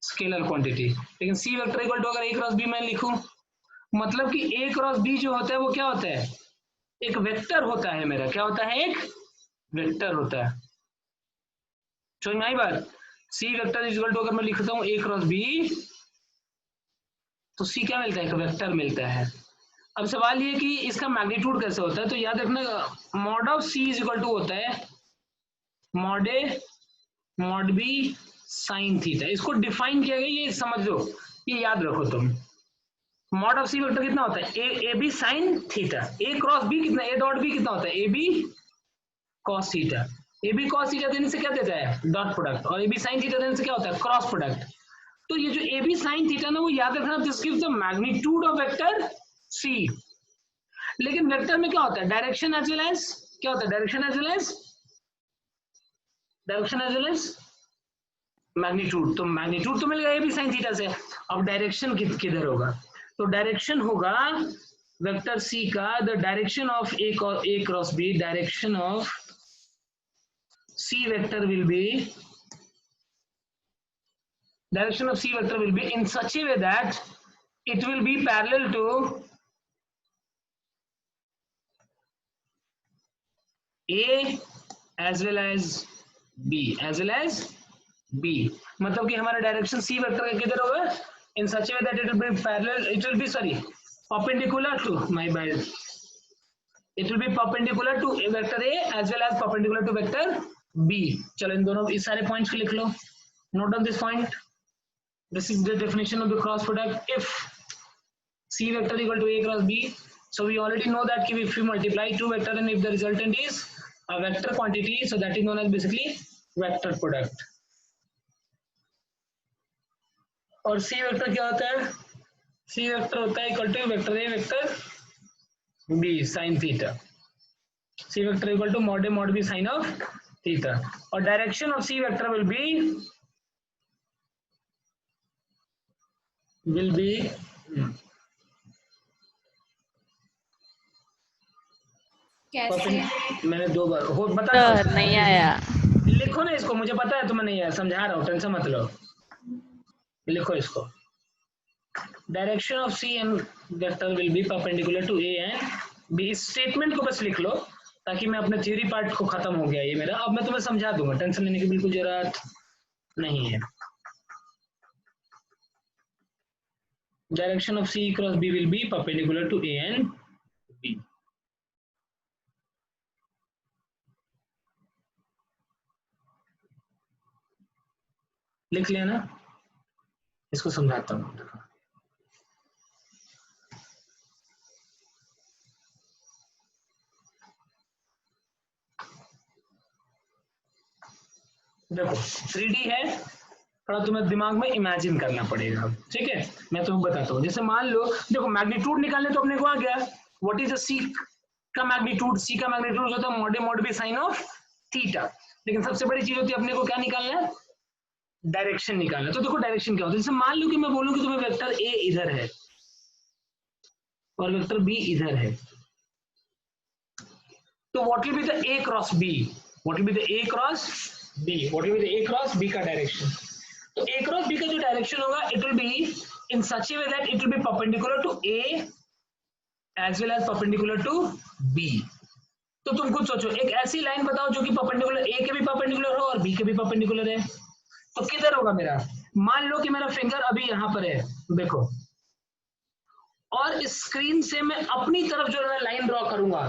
स्केलर क्वांटिटी। लेकिन सी वेक्टर इक्वल टू अगर ए क्रॉस बी मैं लिखूं, मतलब कि ए क्रॉस बी जो होता है वो क्या होता है, एक वेक्टर होता है मेरा, क्या होता है, एक वेक्टर होता है। समझ में आई बात, सी वेक्टर इज इक्वल टू अगर मैं लिखता हूं ए क्रॉस बी, तो सी क्या मिलता है, एक वेक्टर मिलता है। अब सवाल ये कि इसका मैग्नीट्यूड कैसे होता है, तो याद रखना mod of C is equal to होता है mod A mod B sine theta. इसको डिफाइन किया गया, ये समझ लो, ये याद रखो तुम। मॉड ऑफ सी वेक्टर कितना होता है, A B sine theta, A cross B कितना, ए डॉट बी कितना होता है, A B cos theta. A B cos theta देने से क्या देता है, डॉट प्रोडक्ट, और ए बी साइन थीटा देने से क्या होता है, क्रॉस प्रोडक्ट। तो ये जो ए बी साइन थीटा ना, वो याद रखना, this gives the magnitude of vector C. लेकिन वेक्टर में क्या होता है, डायरेक्शन एज वेल एज, क्या होता है, direction as well as, direction as well as magnitude. तो मैग्नीट्यूड तो मिलेगा ए बी साइन थीटा से। अब डायरेक्शन किधर होगा, तो डायरेक्शन होगा वेक्टर सी का, the direction of A cross B, direction of C vector will be, direction of C vector will be in such a way that it will be parallel to A as well as B, as well as B। मतलब कि हमारा direction C vector का किधर होगा, in such a way that it will be parallel, it will be sorry perpendicular to, my bad, it will be perpendicular to a vector A as well as perpendicular to vector B। चलो इन दोनों इस सारे points को लिख लो, note down this point। This is the definition of the cross product. If C vector equal to A cross B, so we already know that if we multiply two vector and if the resultant is a vector quantity, so that is known as basically vector product। और C vector क्या होता है, C vector होता है equal to vector A vector B sin theta। C vector equal to mod A mod B sin of theta, और direction of C vector will be कैसे, मैंने 2 बार हो बता, नहीं आया, लिखो ना इसको, मुझे पता है तुम्हें नहीं आया, समझा रहा हूँ, टेंशन मत लो, लिखो इसको। Direction of C and vector will be perpendicular to A and B. इस स्टेटमेंट को बस लिख लो ताकि मैं अपने थ्योरी पार्ट को खत्म हो गया ये मेरा। अब मैं तुम्हें समझा दूंगा, टेंशन लेने की बिल्कुल जरूरत नहीं है। Direction of C cross B will be perpendicular to A and B. लिख लेना, इसको समझाता हूँ। देखो 3D है, थोड़ा तुम्हें दिमाग में इमेजिन करना पड़ेगा, ठीक है। मैं तुम्हें बताता हूँ। जैसे मान लो, देखो मैग्नीट्यूड निकालने तो अपने को आ गया, व्हाट इज द सी का मैग्नीट्यूड। सी का मैग्नीट्यूड होता है mod A mod B sine of theta. लेकिन सबसे बड़ी चीज होती है अपने को क्या निकालना है, डायरेक्शन निकालना। तो देखो डायरेक्शन क्या होता है। जैसे मान लो कि मैं बोलूं कि तुम्हें वेक्टर ए इधर है और वेक्टर बी इधर है, तो what will be the A cross B, what will be the A cross B, what will be the A cross B का डायरेक्शन। तो ए क्रॉस बी का जो डायरेक्शन होगा, it will be in such a way that it will be perpendicular to A as well as perpendicular to B. तो तुम खुद सोचो, एक ऐसी लाइन बताओ जो कि परपेंडिकुलर ए के भी परपेंडिकुलर हो और बी के भी परपेंडिकुलर है। तो किधर होगा मेरा, मान लो कि मेरा फिंगर अभी यहां पर है, देखो, और इस स्क्रीन से मैं अपनी तरफ जो है लाइन ड्रॉ करूंगा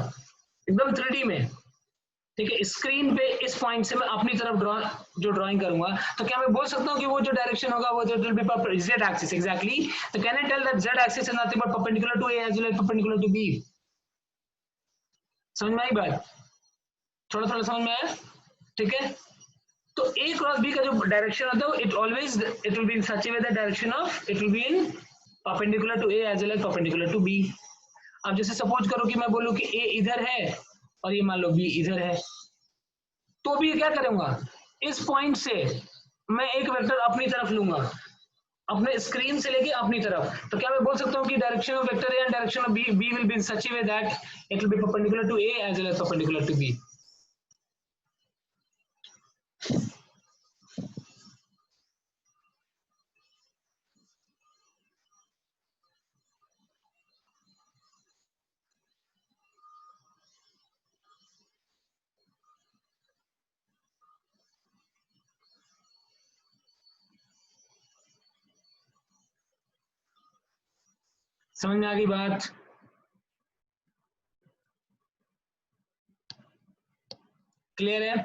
एकदम 3D में, ठीक है। स्क्रीन पे इस पॉइंट से मैं अपनी तरफ जो ड्राइंग करूंगा, तो क्या मैं बोल सकता हूं कि वो जो डायरेक्शन होगा वो जो will be z axis exactly. तो can I tell that z axis is nothing but perpendicular to a as well as perpendicular to b। समझ में आई बात, थोड़ा थोड़ा समझ में आया, ठीक है। तो a क्रॉस b का जो डायरेक्शन होता है, it will be in such a way that direction of it will be in perpendicular to a as well as perpendicular to b। अब जैसे सपोज करो कि मैं बोलूं कि a इधर है और ये मान लो b इधर है, तो भी क्या करूंगा, इस पॉइंट से मैं एक वेक्टर अपनी तरफ लूंगा, अपने स्क्रीन से लेके अपनी तरफ। तो क्या मैं बोल सकता हूं कि direction of vector A and direction of B will be in such a way that it will be perpendicular to A as well as perpendicular to B. समझ में आ गई बात, क्लियर है,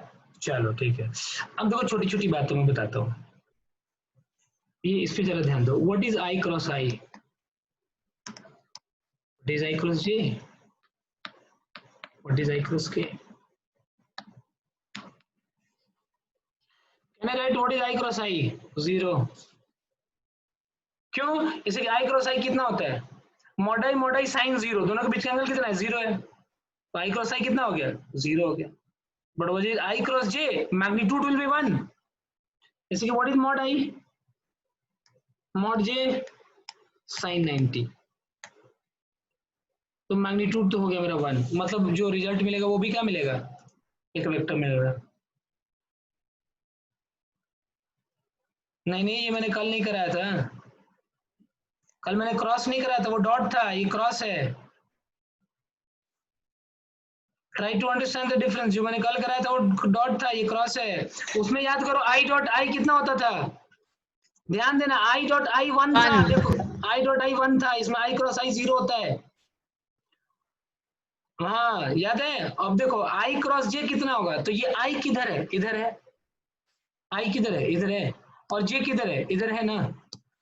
चलो ठीक है। अब देखो छोटी छोटी बातों में बताता हूँ, ये इस पे जरा ध्यान दो। What is I cross I, what is I cross J, what is I cross K. Can I write what is I cross I, 0। क्यों, इसे आई क्रॉस आई कितना होता है, मॉड आई साइन 0, दोनों के बीच का एंगल कितना है, 0 है। तो आई क्रॉस आई कितना हो गया, 0 हो गया। But what is I cross J, magnitude will be 1। जैसे कि what is mod I, mod J sine 90, तो मैग्नीट्यूड तो हो गया मेरा 1, मतलब जो रिजल्ट मिलेगा वो भी क्या मिलेगा, एक वेक्टर मिलेगा। नहीं ये मैंने कल नहीं कराया था, कल मैंने क्रॉस नहीं कराया था, वो डॉट था, ये क्रॉस है। Try to understand the difference. जो मैंने कल कराया था वो डॉट था, ये क्रॉस है। उसमें याद करो आई डॉट आई कितना होता था, ध्यान देना, आई डॉट आई 1 था, देखो आई डॉट आई 1 था, इसमें आई क्रॉस आई 0 होता है। हाँ याद है। अब देखो आई क्रॉस जे कितना होगा, तो ये आई किधर है, इधर है, आई किधर है, इधर है, और जे किधर है, इधर है ना,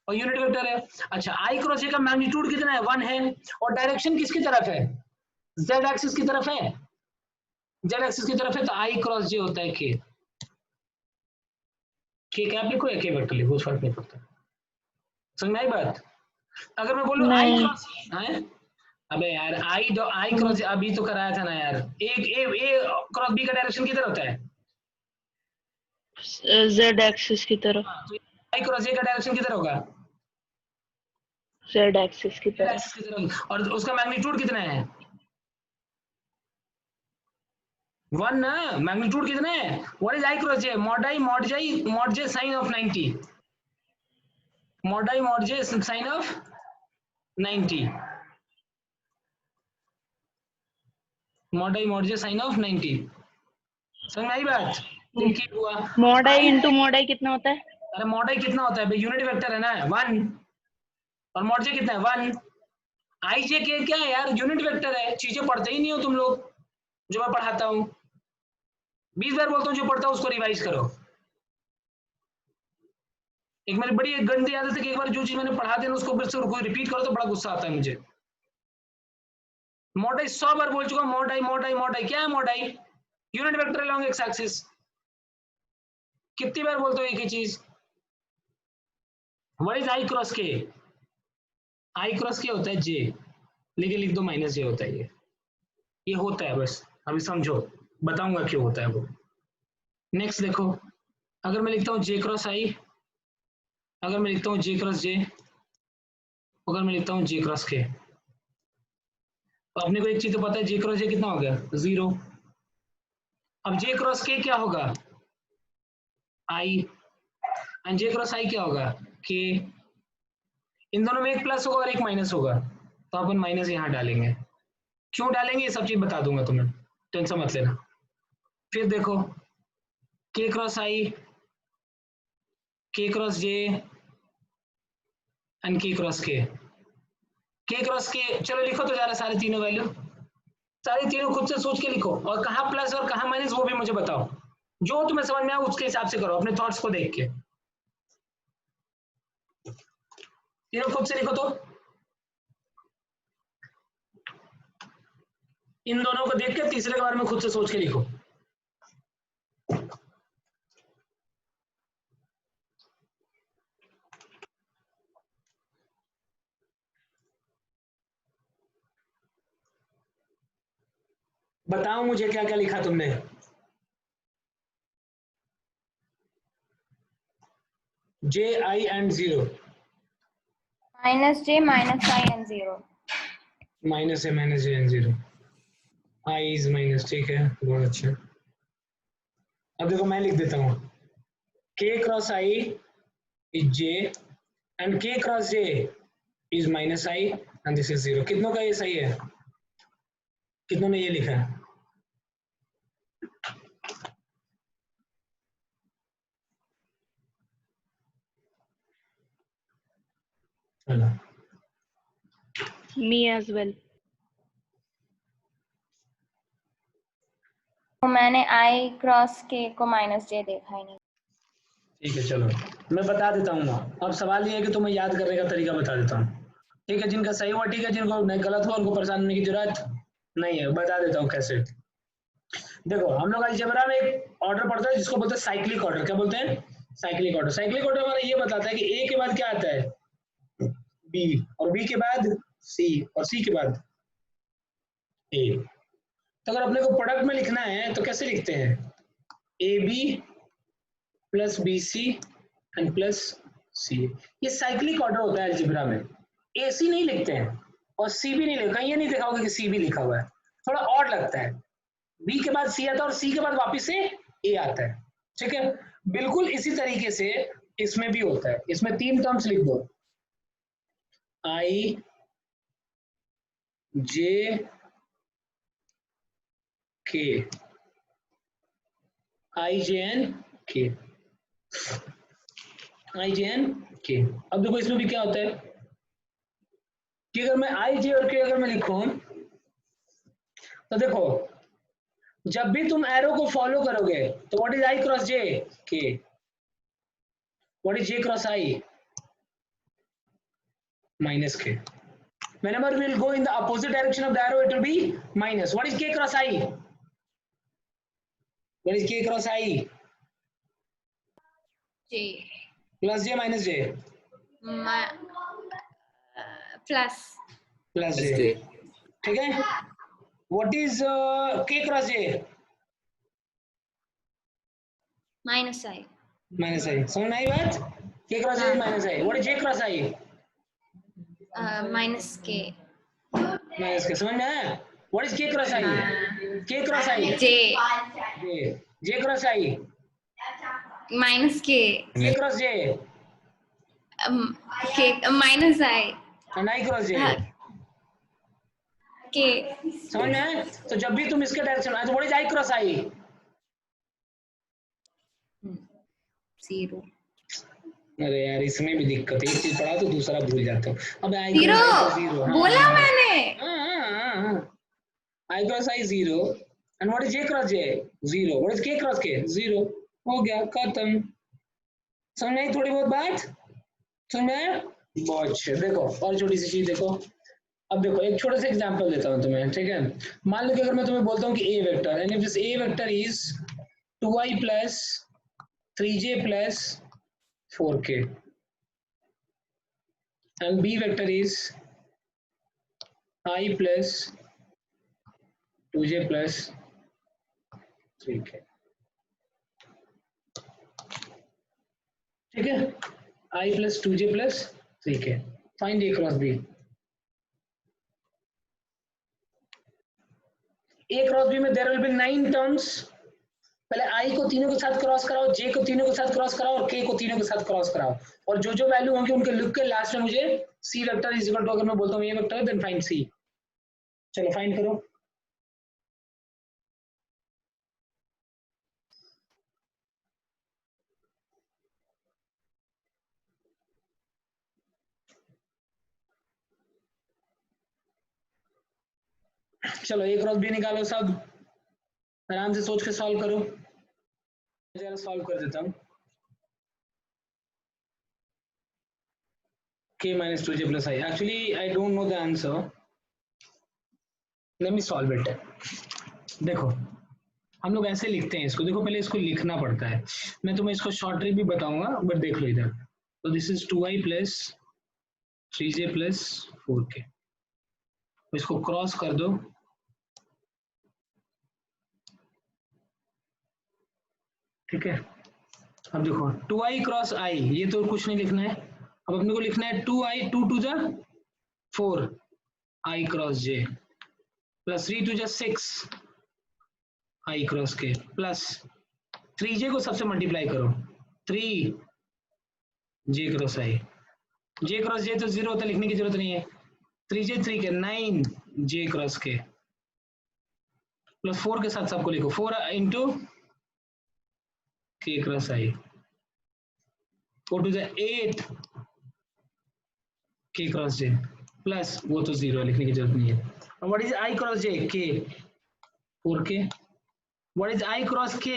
और यूनिट वेक्टर है। अच्छा आई क्रॉस जे का मैग्नीट्यूड कितना है, 1 है, और डायरेक्शन किसकी तरफ है, जेड एक्सिस की तरफ है, जेड एक्सिस की तरफ है, तो आई क्रॉस जे होता है के। के क्या लिखो या के वेक्टर लिखो, उस फर्क नहीं पड़ता। समझ में आई बात। अगर मैं बोलूं आई क्रॉस है, अबे यार आई क्रॉस अभी तो कराया था ना यार, एक ए क्रॉस बी का डायरेक्शन किधर होता है, जेड एक्सिस की तरफ। तो आई क्रॉस ए का डायरेक्शन किधर होगा, जेड एक्सिस की तरफ, और उसका मैग्नीट्यूड कितना है, 1 ना, मैग्नीट्यूड कितना है। What is I cross J, mod J sine of 90, mod J sine of 90 mod I mod j sin of 90। समझ में आई बात? देखिए हुआ mod i into mod i कितना होता है? अरे mod I कितना होता है भाई? यूनिट वेक्टर है ना 1 और mod j कितना है 1। आई जे के क्या है यार? यूनिट वेक्टर है। चीजें पढ़ते ही नहीं हो तुम लोग जो मैं पढ़ाता हूँ। 20 बार बोलता हूँ जो पढ़ता हूँ उसको रिवाइज करो। एक मेरी बड़ी एक गंदी आदत है कि एक बार जो चीज मैंने पढ़ा देना उसको फिर से रिपीट करो तो बड़ा गुस्सा आता है मुझे। mod I 100 बार बोल चुका हूँ। mod I mod I mod I क्या है mod I? Unit vector along x axis. कितनी बार बोलते हो एक ही चीज? व्हाट इज आई क्रॉस के? आई क्रॉस के होता है जे, लेकिन लिख दो माइनस जे होता है। ये होता है बस, अभी समझो, बताऊंगा क्यों होता है वो। नेक्स्ट देखो, अगर मैं लिखता हूँ जे क्रॉस आई, अगर मैं लिखता हूँ जे क्रॉस जे, अगर मैं लिखता हूँ जे क्रॉस के, तो अपने को एक चीज तो पता है, जे क्रॉस जे कितना हो गया 0। अब जे क्रॉस के क्या होगा? आई, एंड जे क्रॉस आई क्या होगा? के। इन दोनों में एक प्लस होगा और एक माइनस होगा, तो अपन माइनस यहाँ डालेंगे। क्यों डालेंगे ये सब चीज बता दूंगा तुम्हें, टेंशन मत लेना। फिर देखो के क्रॉस आई, के cross J and K cross के। के क्रॉस के चलो लिखो तो जरा सारे तीनों वैल्यू, सारे तीनों खुद से सोच के लिखो, और कहाँ प्लस और कहाँ माइनस वो भी मुझे बताओ। जो तुम्हें समझ में आए उसके हिसाब से करो, अपने थॉट्स को देख के। तीनों खुद से लिखो तो। इन दोनों को देख के तीसरे के बारे में खुद से सोच के लिखो। बताओ मुझे क्या क्या लिखा तुमने। J I and 0, minus J minus I and 0। Minus है minus J and 0, I is minus, ठीक है बहुत अच्छा। अब देखो मैं लिख देता हूँ, K cross I is J and K cross J is minus I and this is 0। कितनों का ये सही है? कितनों ने ये लिखा है? चलो Me as well. तो मैंने आई क्रॉस के को माइनस जे देखा ही नहीं। ठीक है, चलो मैं बता देता हूँ ना। अब सवाल ये है कि तुम्हें याद करने का तरीका बता देता हूँ, ठीक है? जिनका सही हुआ ठीक है, जिनको नहीं गलत हुआ उनको परेशान होने की जरूरत नहीं है। बता देता हूँ कैसे। देखो हम लोग अलजेब्रा में एक ऑर्डर पढ़ते हैं जिसको बोलते हैं साइक्लिक ऑर्डर। क्या बोलते हैं? Cyclic order. साइक्लिक ऑर्डर हमारा ये बताता है कि ए के बाद क्या आता है? बी, और बी के बाद सी, और सी के बाद ए। तो अगर अपने को प्रोडक्ट में लिखना है तो कैसे लिखते हैं? A B plus B C and plus C. ये साइक्लिक ऑर्डर होता है अलजेब्रा में। ए सी नहीं लिखते हैं और सी भी नहीं लिखा, ये नहीं देखा होगा कि सी भी लिखा हुआ है, थोड़ा और लगता है। बी के बाद सी आता है और सी के बाद वापिस से ए आता है, ठीक है? बिल्कुल इसी तरीके से इसमें भी होता है। इसमें 3 टर्म्स लिख दो, आई जे के, आई जे एन के, आई जे एन के। अब देखो इसमें भी क्या होता है कि अगर मैं आई जे और के अगर मैं लिखूं तो देखो जब भी तुम एरो को फॉलो करोगे तो what is I cross J? के। What is J cross I? Minus के। Whenever we will go in the opposite direction of the arrow, it will be minus. What is k cross I? What is k cross I? J Plus j minus j. Plus Plus j. ठीक है? What is k cross j? Minus I. Minus I. समझ में आई बात? k cross j is minus I. What is j cross I? Minus के। Minus k. समझ में आया? What is k cross I? k cross I. J j. j cross I. Minus K k cross j. K minus I. And I cross J, K समझ में आया? तो जब भी तुम इसके डायरेक्शन में, what is I cross I? Zero. अरे यार इसमें भी दिक्कत है, एक चीज पढ़ा तो दूसरा भूल जाते हो। अब आई जीरो क्रॉस जीरो, बोला मैंने। I cross I zero and what is J cross J? Zero. What is K cross K? Zero. हो गया, खत्म। समझ में आई थोड़ी बहुत बात? समझ में आया? बहुत अच्छे। देखो और छोटी सी चीज देखो, अब देखो एक छोटा सा एग्जांपल देता हूं तुम्हें, ठीक है? मान लो कि अगर मैं तुम्हें बोलता हूं कि A vector, and if this A vector is 2i plus 3j plus 4k and b vector is I plus 2j plus 3k, ठीक है? I plus 2j plus 3k, find a cross b. a cross b में there will be 9 terms. पहले i को तीनों के साथ cross कराओ, j को तीनों के साथ क्रॉस कराओ और k को तीनों के साथ क्रॉस कराओ, और जो जो वैल्यू होंगे उनके लिख के लास्ट में मुझे c vector is equal to, अगर मैं बोलता हूँ a vector then find c. चलो फाइंड करो। चलो a क्रॉस b निकालो, सब आराम से सोच के सॉल्व करो। जरा सॉल्व कर देता हूँ। k minus 2j plus I. Actually, I don't know the answer. Let me solve it. देखो हम लोग ऐसे लिखते हैं इसको, देखो पहले इसको लिखना पड़ता है। मैं तुम्हें इसको शॉर्ट ट्रिक भी बताऊंगा, बट देख लो इधर। तो this is 2i plus 3j plus 4k, इसको क्रॉस कर दो, ठीक है? अब देखो 2i क्रॉस i, ये तो कुछ नहीं लिखना है। अब अपने को लिखना है 2i, 2 टू जा 4 i cross j plus 3 two जा 6 i cross k plus 3j को सबसे मल्टीप्लाई करो, 3 j cross i, j cross j तो जीरो होता है, लिखने की जरूरत नहीं है। 3j 3k 9 j cross k plus 4 के साथ सबको लिखो, 4 into k cross i, 4 two जा 8 k क्रॉस j प्लस, वो तो जीरो लिखने की जरूरत नहीं है। और what is i cross j? k 4k. What is I cross k?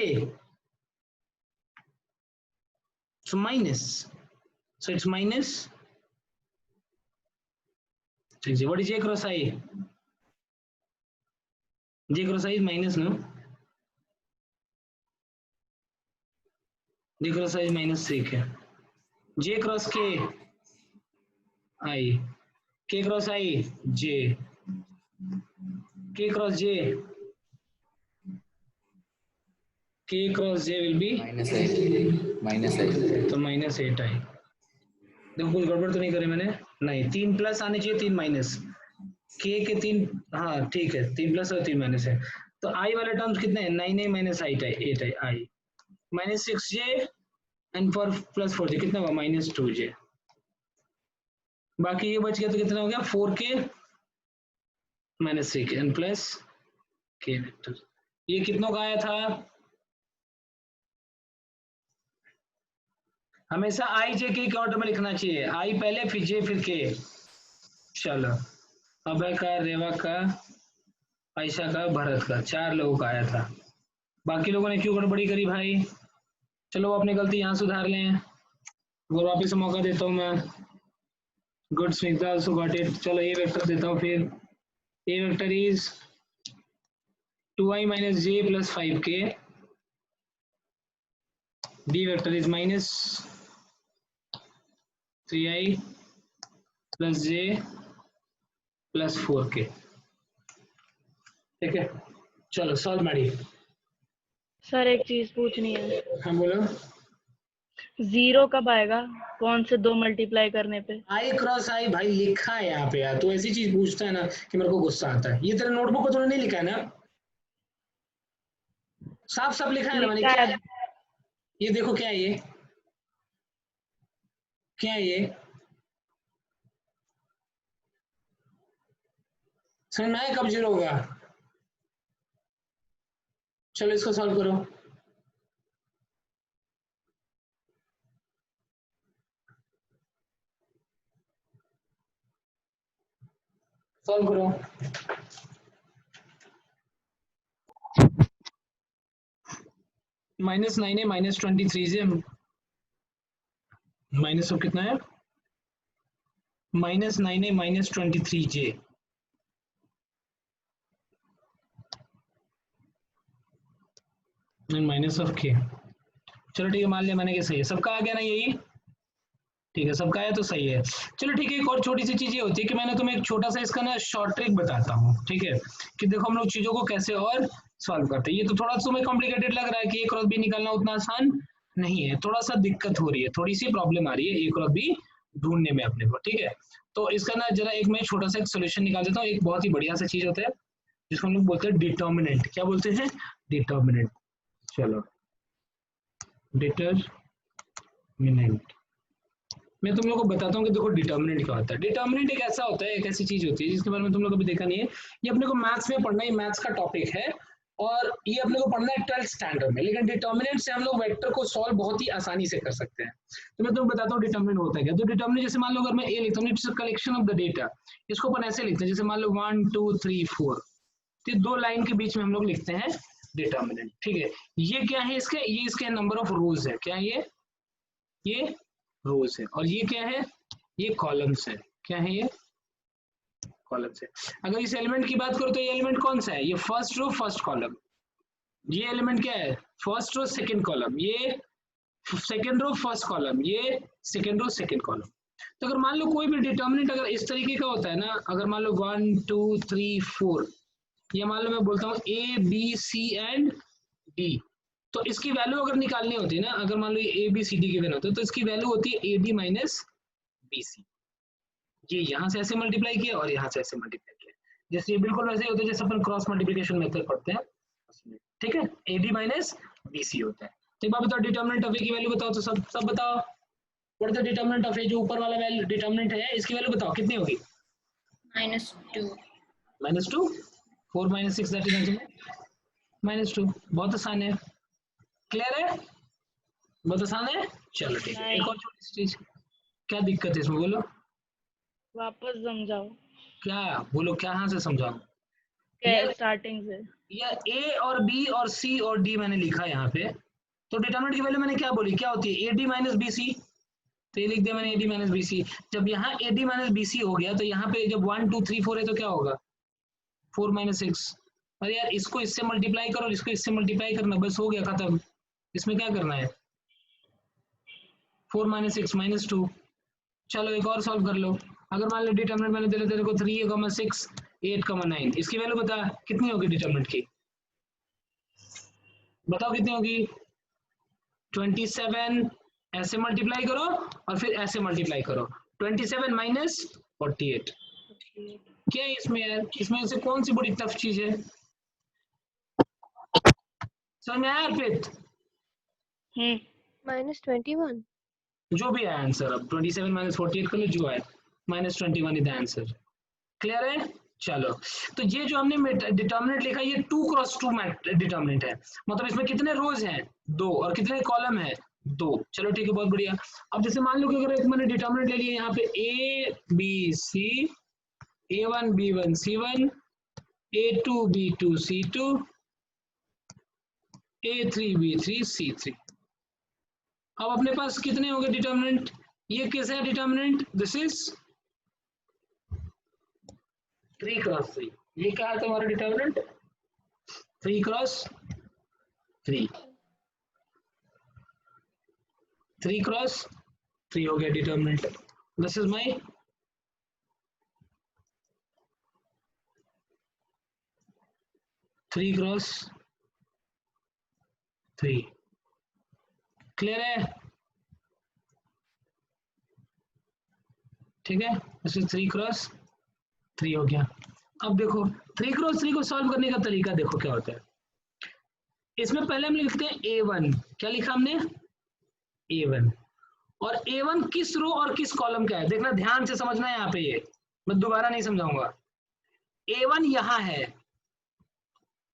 So minus. So it's minus 6j. What is j cross I? J cross I is minus, no? J cross I is minus 3k. J cross k I. K cross I j. K cross j. K cross j will be minus 8. Minus 8. तो minus 8i। देखो कुछ गड़बड़ तो नहीं करे मैंने? नहीं, 3 plus आने चाहिए, 3 माइनस। k के 3, हाँ ठीक है, 3 प्लस और 3 माइनस है। तो i वाले टर्म्स कितने हैं? 9i minus 8i i minus 6j and for plus 4j कितना हुआ? Minus 2j। बाकी ये बच गया तो कितना हो गया? 4k minus 3k and plus k vector. ये कितनों का आया था? हमेशा i j k के ऑर्डर में लिखना चाहिए, i पहले फिर j फिर k। चलो अभय का, रेवा का, आयशा का, भरत का, 4 लोगों का आया था। बाकी लोगों ने क्यों गड़बड़ी करी भाई? चलो वो अपनी गलती यहाँ सुधार लें, और वापस मौका देता हूँ मैं। Good, Snigdha also got it. चलो ए वेक्टर देता हूँ फिर। A vector is 2i minus j plus 5k, b vector is minus 3i plus j plus 4k, ठीक है? चलो सॉल्व मैडी। सर एक चीज पूछनी है, हाँ बोलो। जीरो कब आएगा? कौन से 2 मल्टीप्लाई करने पे? आई क्रॉस आई भाई लिखा है यहाँ पे यार, तो ऐसी चीज पूछता है ना कि मेरे को गुस्सा आता है। ये तेरे नोटबुक को तूने नहीं लिखा है ना? साफ साफ लिखा है ना मैंने? लिखा क्या है। है ये? देखो क्या है ये? क्या है ये? समझ में आया कब जीरो होगा? चलो इसको सॉल्व करो। सॉल्व करो। -9 है, -23 से माइनस ऑफ कितना है? -9 है, -23 माइनस ऑफ के। चलो ठीक है, मान लिया मैंने कि सही है। सबका आ गया ना यही? ठीक है, सबका आया तो सही है। चलो ठीक है, एक और छोटी सी चीज ये होती है कि मैंने तुम्हें एक छोटा सा इसका ना शॉर्ट ट्रिक बताता हूँ, ठीक है, कि देखो हम लोग चीजों को कैसे और सॉल्व करते हैं। ये तो थोड़ा सा तुम्हें कॉम्प्लिकेटेड लग रहा है कि a क्रॉस b निकालना उतना आसान नहीं है, थोड़ा सा दिक्कत हो रही है, थोड़ी सी प्रॉब्लम आ रही है a क्रॉस b ढूंढने में अपने को, ठीक है। तो इसका ना जरा एक मैं छोटा सा एक सोल्यूशन निकाल देता हूँ। एक बहुत ही बढ़िया सा चीज होता है जिसको हम लोग बोलते हैं डिटर्मिनेंट। क्या बोलते हैं? डिटर्मिनेंट। चलो, डिटर्मिनेंट मैं तुम लोग को बताता हूँ कि देखो डिटर्मिनेंट क्या होता है। डिटर्मिनेंट एक ऐसा होता है, एक ऐसी चीज होती है जिसके बारे में तुम लोग कभी देखा नहीं है। ये अपने को मैथ्स में पढ़ना है, मैथ्स का टॉपिक है और ये अपने को पढ़ना है 12th स्टैंडर्ड में। लेकिन डिटर्मिनेंट से हम लोग वेक्टर को सॉल्व बहुत ही आसानी से कर सकते हैं। तो मैं तुम्हें बताता हूँ डिटर्मिनेंट होता है क्या। तो डिटर्मिनेंट जैसे मान लो अगर मैं ए लिखता हूँ, it's a collection of the data. इसको अपन ऐसे लिखते हैं जैसे मान लो 1 2 3 4, तो दो लाइन के बीच में हम लोग लिखते हैं डिटर्मिनेंट, ठीक है। ये क्या है इसके? ये इसके नंबर ऑफ रोज है। क्या है ये रोज है। और ये क्या है? ये कॉलम्स है। क्या है ये? कॉलम्स है। अगर इस एलिमेंट की बात करो तो ये एलिमेंट कौन सा है? ये फर्स्ट रो फर्स्ट कॉलम। ये एलिमेंट क्या है? First row second column. ये सेकंड रो फर्स्ट कॉलम। ये सेकंड रो सेकंड कॉलम। तो अगर मान लो कोई भी डिटर्मिनेंट अगर इस तरीके का होता है ना, अगर मान लो 1 2 3 4, ये मान लो मैं बोलता हूँ A B C and D, तो इसकी वैल्यू अगर निकालनी होती है ना, अगर मान लो ये A B C D given होते हैं तो इसकी वैल्यू होती है A D minus B C. ये यहाँ से ऐसे मल्टीप्लाई किया और यहाँ से ऐसे मल्टीप्लाई किया, जैसे ये बिल्कुल वैसे ही होता है जैसे अपन क्रॉस मल्टीप्लिकेशन मेथड पढ़ते हैं, ठीक है। A D minus B C होता है। तो एक बार बताओ डिटर्मिनेंट ऑफ ए की वैल्यू बताओ, तो सब बताओ। What is the determinant of A? जो ऊपर वाला वैल्यू डिटर्मिनेंट है इसकी वैल्यू बताओ कितनी होगी? -2 -2। 4 - 6 दैट इज -2। बहुत आसान है। क्लियर है? बहुत आसान है। चलो ठीक है, एक और छोटी सी चीज। क्या दिक्कत है इसमें बोलो? वापस समझाओ। क्या बोलो, क्या हाँ से समझाओ? स्टार्टिंग से। या ए और बी और सी और डी मैंने लिखा है यहाँ पे, तो डिटर्मिनेंट की वैल्यू मैंने क्या बोली, क्या होती है? A D minus B C. तो ये लिख दिया मैंने A D minus B C. जब यहाँ A D minus B C हो गया तो यहाँ पे जब 1 2 3 4 है तो क्या होगा? 4 - 6। अरे यार इसको इससे मल्टीप्लाई करो, इसको इससे मल्टीप्लाई करना, बस हो गया खत्म। इसमें क्या करना है? 4 - 6 -2। चलो एक और सॉल्व कर लो। अगर मान लो डिटर्मिनेंट मैंने दे तेरे को 3 6 8 9, इसकी वैल्यू बता कितनी होगी डिटर्मिनेंट की? बताओ कितनी होगी? 27। ऐसे मल्टीप्लाई करो और फिर ऐसे मल्टीप्लाई करो। 27 माइनस 48। क्या है इसमें यार? इसमें से कौन सी बड़ी टफ चीज है? समझ में आया अर्पित? -21। जो भी है आंसर, अब 27 माइनस 48 कर लो, जो है -21 इज द आंसर। क्लियर है? चलो, तो ये जो हमने डिटर्मिनेंट लिखा ये 2 क्रॉस 2 डिटर्मिनेंट है। मतलब इसमें कितने रोज हैं? 2। और कितने कॉलम है? 2। चलो ठीक है, बहुत बढ़िया। अब जैसे मान लो कि अगर एक मैंने डिटर्मिनेंट ले लिया यहाँ पे ए बी सी, A1 B1 C1, A2 B2 C2, A3 B3 C3। अब अपने पास कितने हो गए डिटर्मिनेंट? ये कैसा है डिटर्मिनेंट? This is 3 cross 3। ये क्या है तुम्हारा डिटर्मिनेंट? 3 क्रॉस 3। 3 क्रॉस 3 हो गया determinant. This is my three cross 3। Clear है? ठीक है, दिस इज 3 क्रॉस 3 हो गया। अब देखो 3 क्रॉस 3 को सॉल्व करने का तरीका देखो क्या होता है। इसमें पहले हम लिखते हैं A1। क्या लिखा हमने? A1। और A1 किस रो और किस कॉलम का है देखना, ध्यान से समझना है यहाँ पे। ये मैं दोबारा नहीं समझाऊंगा। A1 यहाँ है,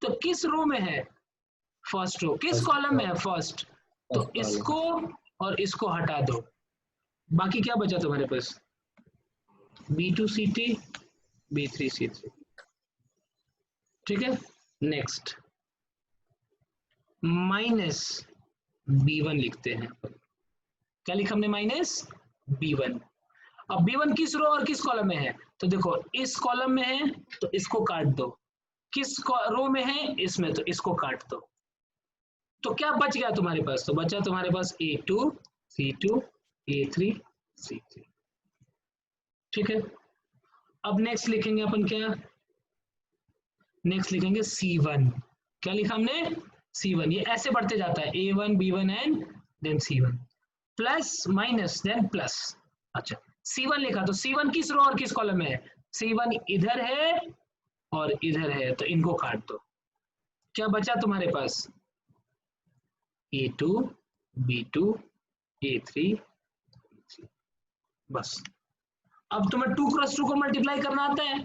तो किस रो में है? First row. किस कॉलम में है? फर्स्ट। तो इसको और इसको हटा दो, बाकी क्या बचा तुम्हारे पास? B2CT, B3C3। ठीक है, नेक्स्ट माइनस B1 लिखते हैं। क्या लिखा हमने? Minus B1। अब B1 किस रो और किस कॉलम में है? तो देखो, इस कॉलम में है तो इसको काट दो, किस रो में है? इसमें, तो इसको काट दो। तो क्या बच गया तुम्हारे पास? तो बचा तुम्हारे पास A2 C2 A3 C3। ठीक है, अब नेक्स्ट लिखेंगे अपन क्या? नेक्स्ट लिखेंगे C1। क्या लिखा हमने? C1। ये ऐसे बढ़ते जाता है, A1 B1 and then C1, plus minus then plus. अच्छा, C1 लिखा, तो C1 किस रो और किस कॉलम में है? C1 इधर है और इधर है, तो इनको काट दो। क्या बचा तुम्हारे पास? A2 B2 A3 बस। अब तुम्हें 2 क्रॉस 2 को मल्टीप्लाई करना आता है?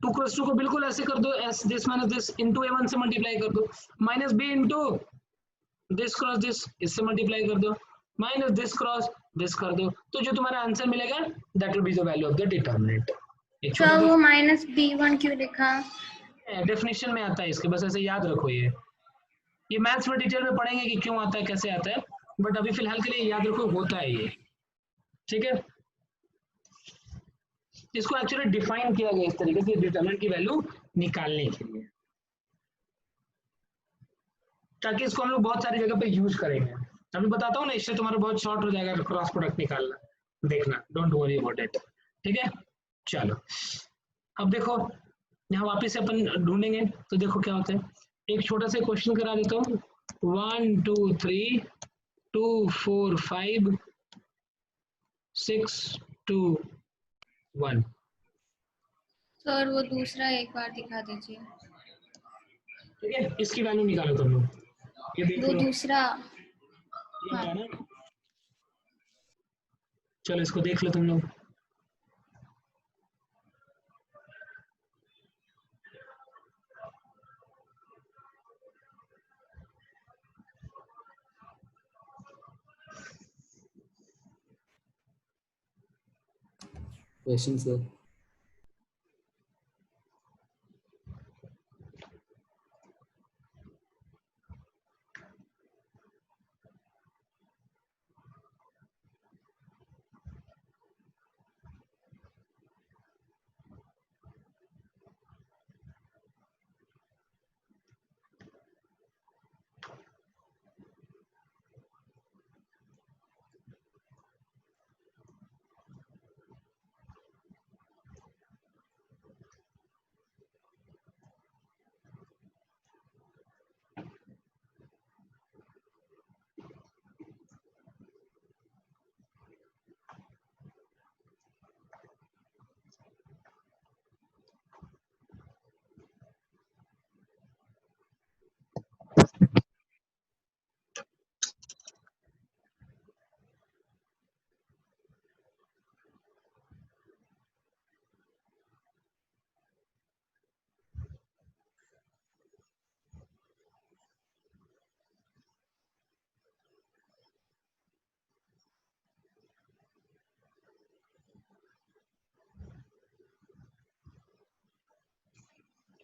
2 क्रॉस 2 को बिल्कुल ऐसे कर दो, S this minus this into A1 से मल्टीप्लाई कर दो, minus B into this cross this, इससे मल्टीप्लाई कर दो, माइनस दिस क्रॉस दिस कर दो, तो जो तुम्हारा आंसर मिलेगा that will be the value of the determinant. Sir वो माइनस B1 क्यों लिखा? डेफिनेशन में आता है इसके, बस ऐसे याद रखो। ये मैथ्स में डिटेल में पढ़ेंगे कि क्यों आता है, कैसे आता है, बट अभी फिलहाल के लिए याद रखो होता है ये। ठीक है, इसको एक्चुअली डिफाइन किया गया इस तरीके से डिटरमिनेंट की वैल्यू निकालने के लिए, ताकि इसको हम लोग बहुत सारी जगह पे यूज करेंगे। अभी बताता हूँ ना, इससे तुम्हारा बहुत शॉर्ट हो जाएगा क्रॉस प्रोडक्ट निकालना, देखना, डोंट वरी अबाउट इट। ठीक है, चलो अब देखो यहाँ वापस से अपन ढूंढेंगे, तो देखो क्या होता है। एक छोटा सा क्वेश्चन करा देता हूँ। 1 2 3 2 4 5 6 2 1। सर वो दूसरा एक बार दिखा दीजिए। ठीक है, इसकी वैल्यू निकालो तुम लोग, ये देख वो लो, दूसरा। ये हाँ। है ना। चलो इसको देख लो तुम लोग। Question sir.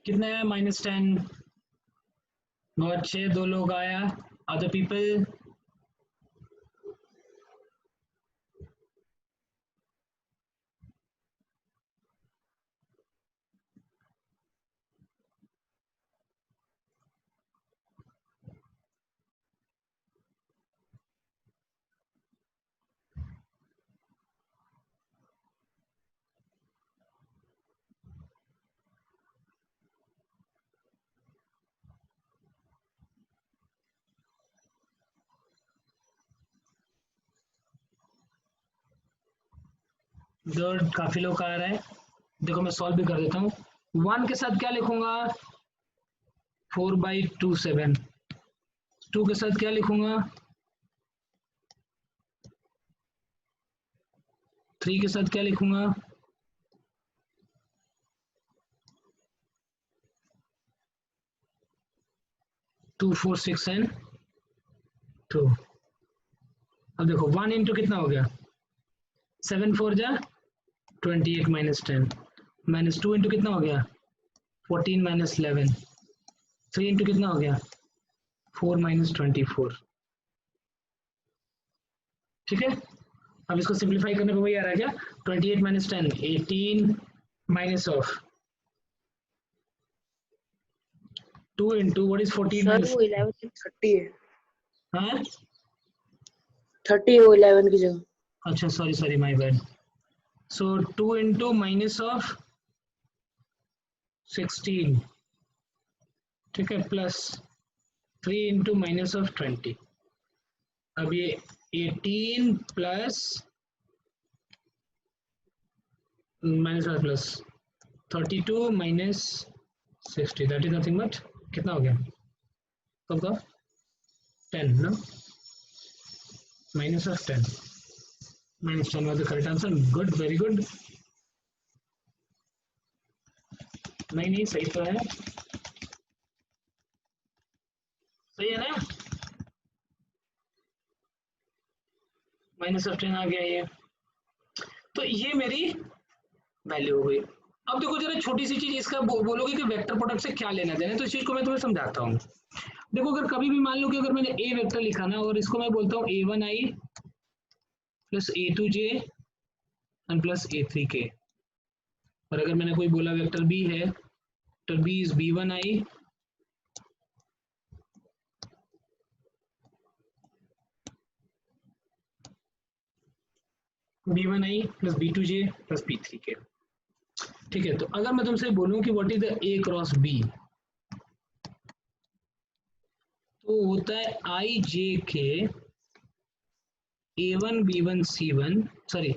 कितना है? -10। बहुत अच्छे, 2 लोग आया। Other people? गुड, काफी लोग आ रहा है। देखो मैं सॉल्व भी कर देता हूँ। 1 के साथ क्या लिखूंगा? 4/27। 2 के साथ क्या लिखूंगा? 3 के साथ क्या लिखूंगा? 2 4 6 एंड 2। अब देखो 1 इंटू कितना हो गया 7 4 जा 28 माइनस 10 माइनस 2 इंटू कितना हो गया 14 माइनस 11 3 इंटू कितना हो गया 4 माइनस 24। ठीक है, अब इसको सिंप्लीफाई करने पे वही आ रहा है क्या 28 minus 10 18 minus of 2 into what is 14 sir minus वो 11 की 30 है, हाँ 30 है वो 11 की जगह। अच्छा sorry sorry my bad. So 2 into minus of 16 ठीक है प्लस 3 इंटू माइनस ऑफ 20। अब ये 18 plus minus plus 32 minus 60 that is nothing but कितना हो गया सबका 10 ना minus of 10 minus 10 was the correct answer. Good very good. नहीं नहीं सही तो है, सही है ना माइनस ऑफ 10 आ गया ये। तो ये मेरी वैल्यू हो गई। अब देखो जरा छोटी सी चीज इसका बोलोगे कि वेक्टर प्रोडक्ट से क्या लेना देना, तो इस चीज को मैं तुम्हें समझाता हूँ। देखो अगर कभी भी मान लो कि अगर मैंने ए वेक्टर लिखा ना और इसको मैं बोलता हूँ a1i plus a2j and plus a3k, और अगर मैंने कोई बोला वेक्टर b है तो b is b1i b1i plus b2j plus b3k। ठीक है, तो अगर मैं तुमसे बोलूं कि what is the a cross b, तो होता है आई जे के a1 b1 c1 sorry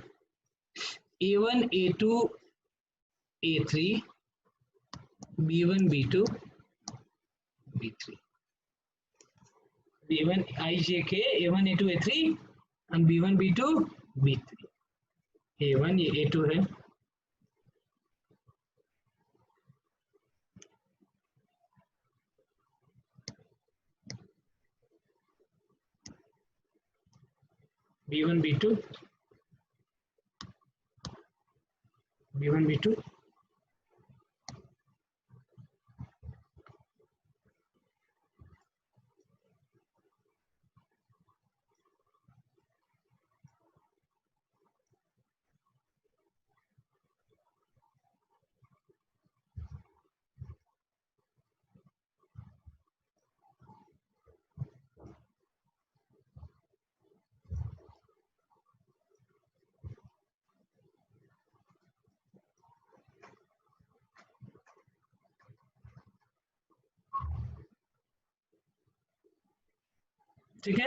a1 a2 a3 b1 b2 b3 b1 I j k a1 a2 a3 and b1 b2 b3। a1 ये a2 है b1 b2 b1 b2 ठीक है।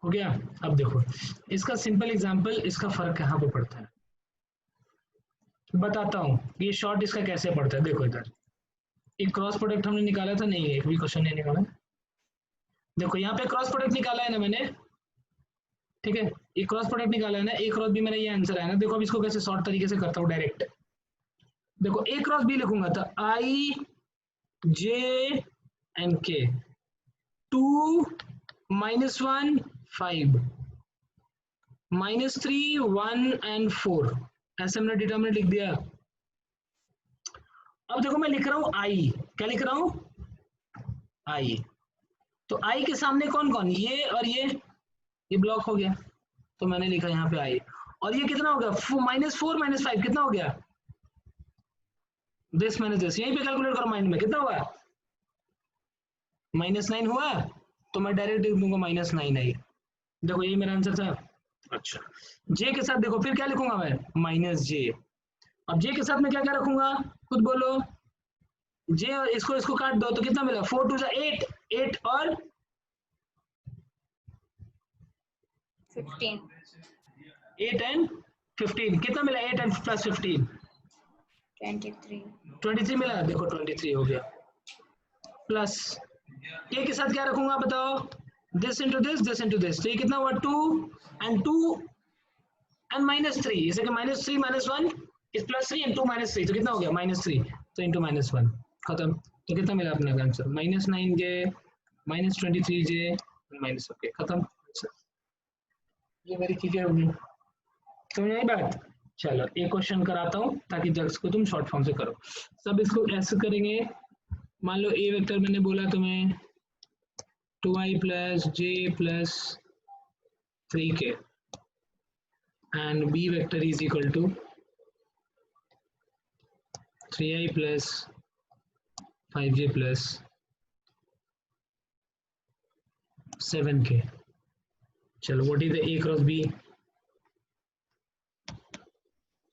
हो गया। अब देखो इसका सिंपल एग्जांपल, इसका फर्क कहाँ पे पड़ता है बताता हूँ। ये शॉर्ट इसका कैसे पड़ता है, देखो इधर एक क्रॉस प्रोडक्ट हमने निकाला था, नहीं एक भी क्वेश्चन नहीं निकाला। देखो यहाँ पे क्रॉस प्रोडक्ट निकाला है ना मैंने, ठीक है एक क्रॉस प्रोडक्ट निकाला है ना, ए क्रॉस बी मेरा ये आंसर है ना। देखो अब इसको कैसे शॉर्ट तरीके से करता हूँ डायरेक्ट। देखो ए क्रॉस बी लिखूंगा तो आई जे एंड के 2 माइनस 1 5 माइनस 3 1 एंड 4 ऐसे हमने डिटरमिनेंट लिख दिया। अब देखो मैं लिख रहा हूं आई, क्या लिख रहा हूं आई, तो आई के सामने कौन कौन ये और ये ब्लॉक हो गया, तो मैंने लिखा यहाँ पे आई। और ये कितना हो गया माइनस 4 माइनस 5 कितना हो गया दिस माइनस दिस, यहीं पे कैलकुलेट करो माइंड में कितना हुआ -9 हुआ, तो मैं डायरेक्ट लिख दूंगा -9 आई। देखो यही मेरा आंसर था। अच्छा जे के साथ देखो फिर क्या लिखूंगा मैं माइनस जे। अब जे के साथ में क्या क्या रखूंगा खुद बोलो, जे और इसको काट दो तो कितना मिला 4 2 8 8 और 15 8 एंड 15 कितना मिला 8 एंड प्लस 15 23 मिला। देखो 23 हो गया प्लस के साथ क्या रखूंगा बताओ this into this into this, तो ये कितना हुआ 2 एंड 2 एंड -3 जैसे कि -3 -1 इस प्लस 3 एंड 2 माइनस 3, तो कितना हो गया -3, तो इंटू -1, खत्म। तो कितना मिला अपने answer -9j -23j minus, okay खत्म। ये वेरी क्लियर होगी, समझ आई बात। चलो एक क्वेश्चन कराता हूँ ताकि जग्स को तुम शॉर्ट फॉर्म से करो। सब इसको ऐसे करेंगे, मान लो ए वेक्टर मैंने बोला तुम्हें 2i + j + 3k and b vector is equal to 3i + 5j + 7k। चलो what is the a cross b,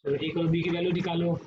चलो a क्रॉस b की वैल्यू निकालो।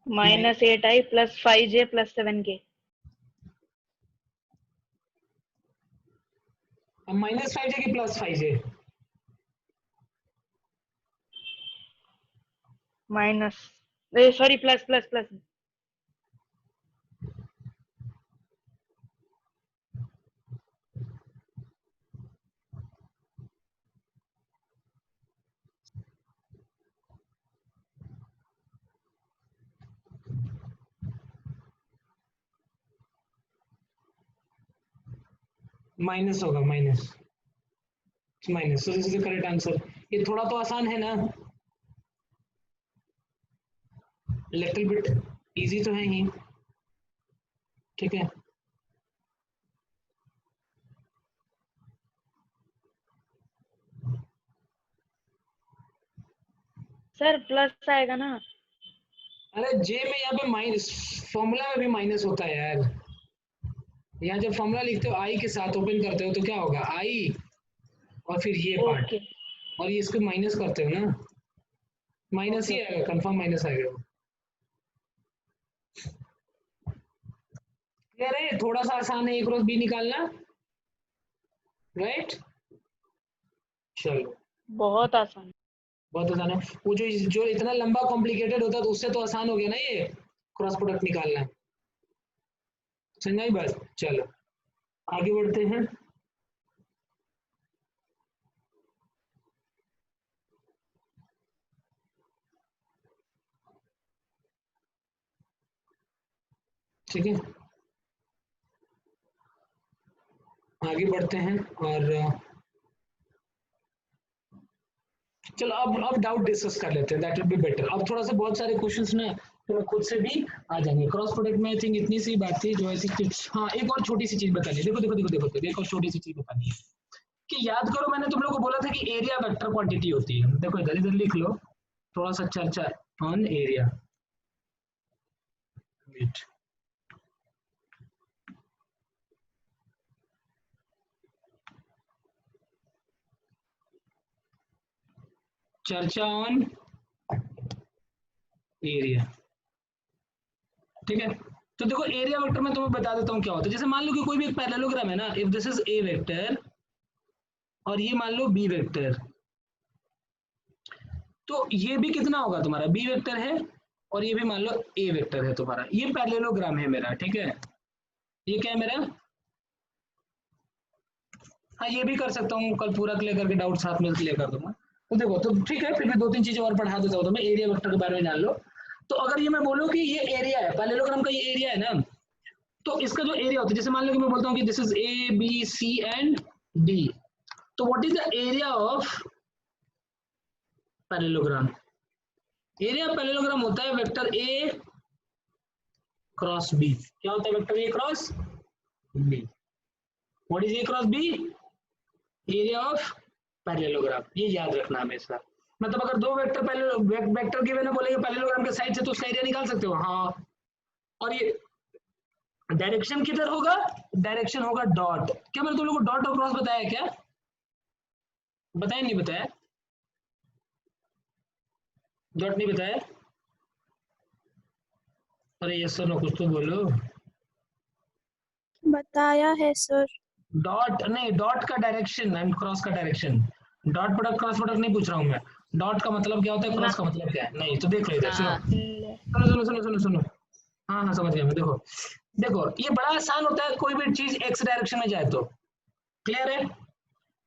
-8i + 5j + 7k। अब -5j की +5j, sorry plus plus plus minus होगा, minus minus, so this is the correct answer. ये थोड़ा तो आसान है ना, लिटिल बिट इजी तो है ही, ठीक है। सर प्लस आएगा ना। अरे जे में यहाँ पे माइनस, फॉर्मूला में भी माइनस होता है यार। यहाँ जब फॉर्मूला लिखते हो आई के साथ ओपन करते हो तो क्या होगा, आई और फिर ये पार्ट, ओके और ये इसको माइनस करते हो ना, माइनस ही आएगा, कंफर्म माइनस आएगा। क्लियर है, थोड़ा सा आसान है, a क्रॉस b निकालना, राइट। चलो बहुत आसान। बहुत आसान है, वो जो इतना लंबा कॉम्प्लिकेटेड होता है तो उससे तो आसान हो गया ना ये क्रॉस प्रोडक्ट निकालना, समझाई बस। चलो आगे बढ़ते हैं। ठीक है आगे बढ़ते हैं, और चलो अब डाउट डिस्कस कर लेते हैं, दैट विल बी बेटर। अब थोड़ा सा बहुत सारे क्वेश्चंस ना तो खुद से भी आ जाएंगे। क्रॉस प्रोडक्ट में आई थिंक इतनी सी बात थी जो ऐसी, हाँ एक और छोटी सी चीज बतानी है, देखो देखो देखो देखो देखो, एक और छोटी सी चीज बतानी है कि याद करो मैंने तुम लोगों को बोला था कि एरिया वेक्टर क्वांटिटी होती है। देखो इधर इधर लिख लो, थोड़ा सा चर्चा ऑन एरिया। चर्चा ऑन एरिया, ठीक है। तो देखो एरिया वेक्टर में तुम्हें बता देता हूँ क्या होता है। जैसे मान लो कि कोई भी एक पैरेललोग्राम है ना, if this is A vector और ये मान लो बी वेक्टर, तो ये भी कितना होगा तुम्हारा, बी वेक्टर है और ये भी मान लो ए वेक्टर है तुम्हारा, ये पैरेललोग्राम है मेरा, ठीक है। ये क्या है मेरा, हाँ ये भी कर सकता हूँ, कल पूरा क्लियर करके डाउट साथ में क्लियर कर दूंगा। तो देखो तो ठीक है, फिर भी 2-3 चीजें और पढ़ा देता हूँ तुम्हें, एरिया वेक्टर के बारे में जान लो। तो अगर ये मैं बोलूँ कि ये एरिया है, पैरेललोग्राम का ये एरिया है ना, तो इसका जो एरिया होता है, जैसे मान लो कि मैं बोलता हूँ कि this is A B C and D, तो what is the area of parallelogram. Area of parallelogram होता है वेक्टर ए क्रॉस बी। क्या होता है vector A cross B, what is A cross B, area of parallelogram, ये याद रखना हमेशा। मतलब अगर दो वेक्टर वेक्टर गिवन है, बोलेंगे पैरेललोग्राम के साइड से, तो उसका एरिया निकाल सकते हो। हाँ, और ये डायरेक्शन किधर होगा? डायरेक्शन होगा डॉट। क्या मैंने तुम लोगों को डॉट और क्रॉस बताया क्या? बताया नहीं बताया? डॉट नहीं बताया? अरे यस सर, कुछ तो बोलो। बताया है सर। डॉट नहीं, डॉट का डायरेक्शन एंड क्रॉस का direction. Dot product cross product नहीं पूछ रहा हूँ मैं। डॉट का मतलब क्या होता है, क्रॉस का मतलब क्या है? नहीं तो देख लो इधर, सुनो सुनो सुनो सुनो सुनो सुनो। हाँ हाँ समझ गया मैं। देखो देखो, ये बड़ा आसान होता है, कोई भी चीज एक्स डायरेक्शन में जाए तो। क्लियर है?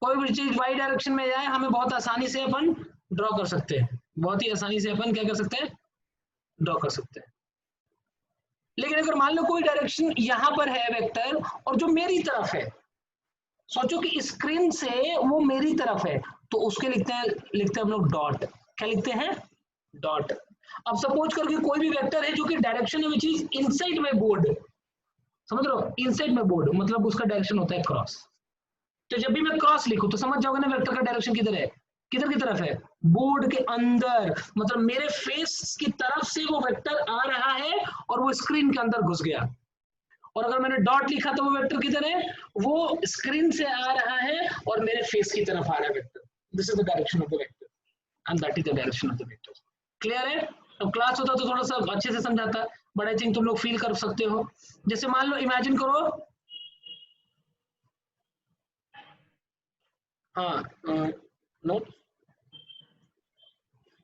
कोई भी चीज वाई डायरेक्शन में जाए, हमें बहुत आसानी से अपन ड्रॉ कर सकते हैं। बहुत ही आसानी से अपन क्या कर सकते हैं? ड्रॉ कर सकते हैं। लेकिन अगर मान लो कोई डायरेक्शन यहां पर है वेक्टर, और जो मेरी तरफ है, सोचो कि स्क्रीन से वो मेरी तरफ है, तो उसके लिखते हैं हम लोग डॉट। क्या लिखते हैं? डॉट। अब सपोज करके कोई भी वेक्टर है जो कि डायरेक्शन है which is inside my board, समझ रहे हो? इनसाइड माय बोर्ड मतलब उसका डायरेक्शन होता है क्रॉस। तो जब भी मैं क्रॉस लिखूं तो समझ जाओगे ना वेक्टर का डायरेक्शन किधर है, किधर की तरफ है? बोर्ड के अंदर। मतलब मेरे फेस की तरफ से वो वेक्टर आ रहा है और वो स्क्रीन के अंदर घुस गया। और अगर मैंने डॉट लिखा तो वो वेक्टर किधर है? वो स्क्रीन से आ रहा है और मेरे फेस की तरफ आ रहा है vector. This is the direction of the vector and that is the direction of the vector. Clear है? अब क्लास होता तो थोड़ा सा अच्छे से समझाता, बट आई थिंक तुम लोग फील कर सकते हो। जैसे मान लो, इमेजिन करो, हाँ नोट,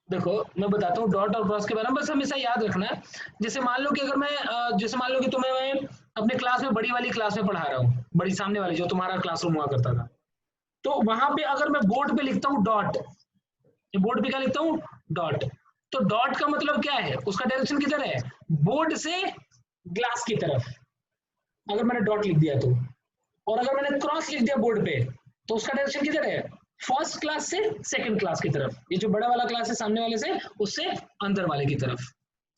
देखो मैं बताता हूँ डॉट और क्रॉस के बारे में, बस हमेशा याद रखना है। जैसे मान लो कि अगर मैं जैसे मान लो कि तुम्हें मैं अपने क्लास में, बड़ी वाली क्लास में पढ़ा रहा हूँ, बड़ी सामने वाली जो तुम्हारा क्लासरूम हुआ करता था, तो वहां पे अगर मैं बोर्ड पे लिखता हूँ डॉट, बोर्ड पे क्या लिखता हूँ? डॉट। तो डॉट का मतलब क्या है? उसका डायरेक्शन किधर है? बोर्ड से ग्लास की तरफ, अगर मैंने डॉट लिख दिया तो। और अगर मैंने क्रॉस लिख दिया बोर्ड पे, तो उसका डायरेक्शन किधर है? फर्स्ट क्लास से सेकंड क्लास की तरफ। ये जो बड़ा वाला क्लास है सामने वाले से, उससे अंदर वाले की तरफ।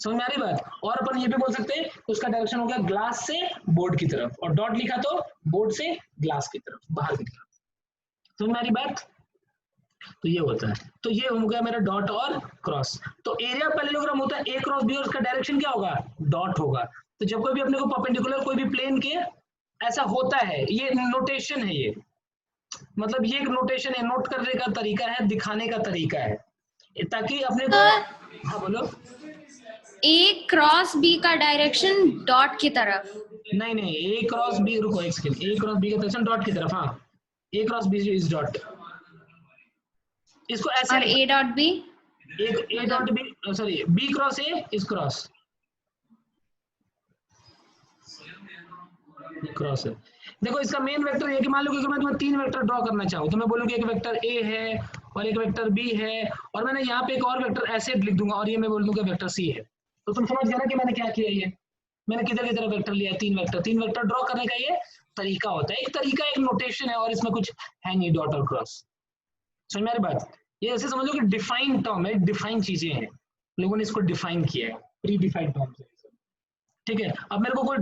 समझ में आ रही बात? और अपन ये भी बोल सकते हैं उसका डायरेक्शन हो गया ग्लास से बोर्ड की तरफ, और डॉट लिखा तो बोर्ड से ग्लास की तरफ, बाहर की तरफ। समझ में आ रही बात? तो ये होता है। तो ये हो गया मेरा डॉट और क्रॉस। तो एरिया पैरेललोग्राम होता है ए क्रॉस बी, और उसका डायरेक्शन क्या होगा? डॉट होगा। तो जब कोई भी अपने को परपेंडिकुलर कोई भी प्लेन के ऐसा होता है, ये नोटेशन है, ये मतलब ये एक नोटेशन है, नोट करने का तरीका है, दिखाने का तरीका है, ताकि अपने को। हाँ बोलो। ए क्रॉस बी का डायरेक्शन डॉट की तरफ। नहीं नहीं, ए क्रॉस बी, रुको एक सेकंड, ए क्रॉस बी का डायरेक्शन डॉट की तरफ। हाँ, A cross B is dot. इसको ऐसे और A dot B, A dot B, sorry, B cross A is cross, cross है। देखो इसका मेन वेक्टर ये कि मान लो कि मैं तुम्हें तीन वेक्टर ड्रॉ करना चाहूँ, तो मैं बोलूँगी एक वेक्टर ए है और एक वेक्टर बी है, और मैंने यहाँ पे एक और वेक्टर ऐसे लिख दूंगा, और ये मैं बोल दूंगा वेक्टर सी है। तो तुम समझ गए ना कि मैंने क्या किया? ये मैंने किधर किधर वेक्टर लिया है? तीन वेक्टर ड्रॉ करने का ये तरीका होता है, एक तरीका, एक नोटेशन है, और इसमें कुछ है नहीं डॉट और क्रॉस। समझ में आ रही बात? ये ऐसे समझ लो कि डिफाइन टर्म है, डिफाइन चीजें हैं, लोगों ने इसको डिफाइन किया है, प्री डिफाइंड टर्म्स है। ठीक है, अब मेरे को कोई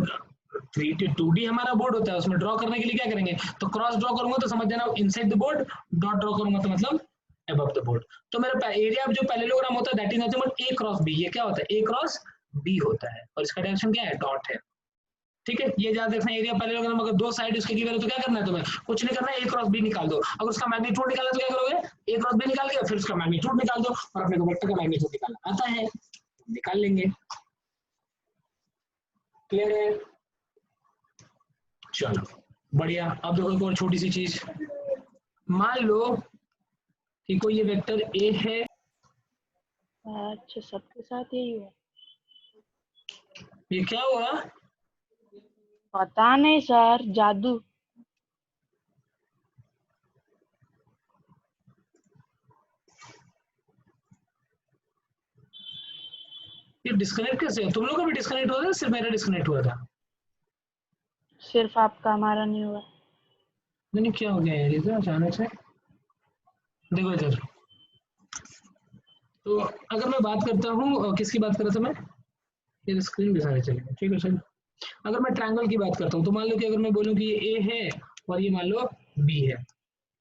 2D हमारा बोर्ड होता है, उसमें ड्रॉ करने के लिए क्या करेंगे? तो क्रॉस ड्रॉ करूंगा तो समझ जाना inside the board, dot draw करूंगा तो मतलब अबव द बोर्ड। तो मेरा एरिया जो पैरेललोग्राम होता है that is nothing A cross B. ये क्या होता है? ए क्रॉस बी होता है, और इसका डायरेक्शन क्या है? डॉट है। ठीक है, ये याद रखना, एरिया पैरेललोग्राम अगर दो साइड उसके गिवन है तो क्या करना है तुम्हें? कुछ नहीं करना है, ए क्रॉस बी निकाल दो। अगर उसका मैग्नीट्यूड निकालना तो क्या करोगे? ए क्रॉस बी निकाल के फिर उसका मैग्नीट्यूड निकाल दो, और अपने को वेक्टर का मैग्नीट्यूड निकालना आता है, निकाल लेंगे। क्लियर है? चलो बढ़िया। अब देखो एक और छोटी सी चीज, मान लो कि कोई ये वेक्टर ए है। अच्छा, सबके साथ यही हुआ? ये क्या हुआ? पता नहीं सर, जादू। ये डिस्कनेक्ट कैसे? तुम लोग का भी डिस्कनेक्ट हुआ था, सिर्फ मेरा डिस्कनेक्ट हुआ था? सिर्फ आपका, हमारा नहीं हुआ। नहीं क्या हो गया यार, इधर अचानक से। देखो इधर, तो अगर मैं बात करता हूँ, किसकी बात कर रहा था मैं? ये स्क्रीन भी सारे चलेगा, ठीक है चलो। अगर मैं ट्रायंगल की बात करता हूँ, तो मान लो कि अगर मैं बोलूँ कि ये ए है और ये मान लो बी है,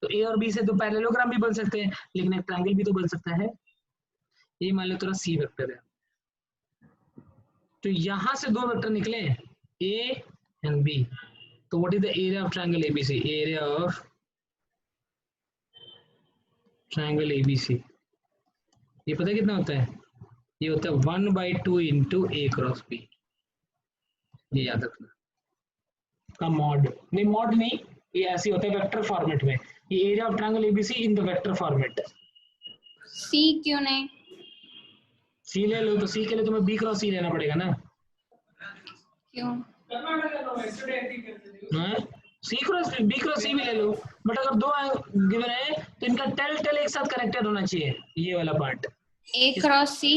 तो ए और बी से तो पैरेललोग्राम भी बन सकते हैं, लेकिन एक ट्रायंगल भी तो बन सकता है। ये मान लो तेरा सी वेक्टर है, तो यहां से दो वेक्टर निकले ए एंड बी, तो what is the area of triangle ABC? Area of triangle ABC ये पता है कितना होता है? ये होता है 1/2 इंटू ए क्रॉस बी। ये याद रखना का मॉड नहीं, मॉड नहीं, ये ऐसे होता है वेक्टर फॉर्मेट में। ये area of triangle ABC in the vector format. C क्यों नहीं? सी ले लो, तो सी के लिए तुम्हें बी क्रॉस सी लेना पड़ेगा ना। क्यों? हाँ, सी क्रॉस बी क्रॉस सी भी ले लो, बट अगर दो गिवन है तो इनका टेल टेल एक साथ कनेक्टेड होना चाहिए, ये वाला पार्ट। ए क्रॉस सी,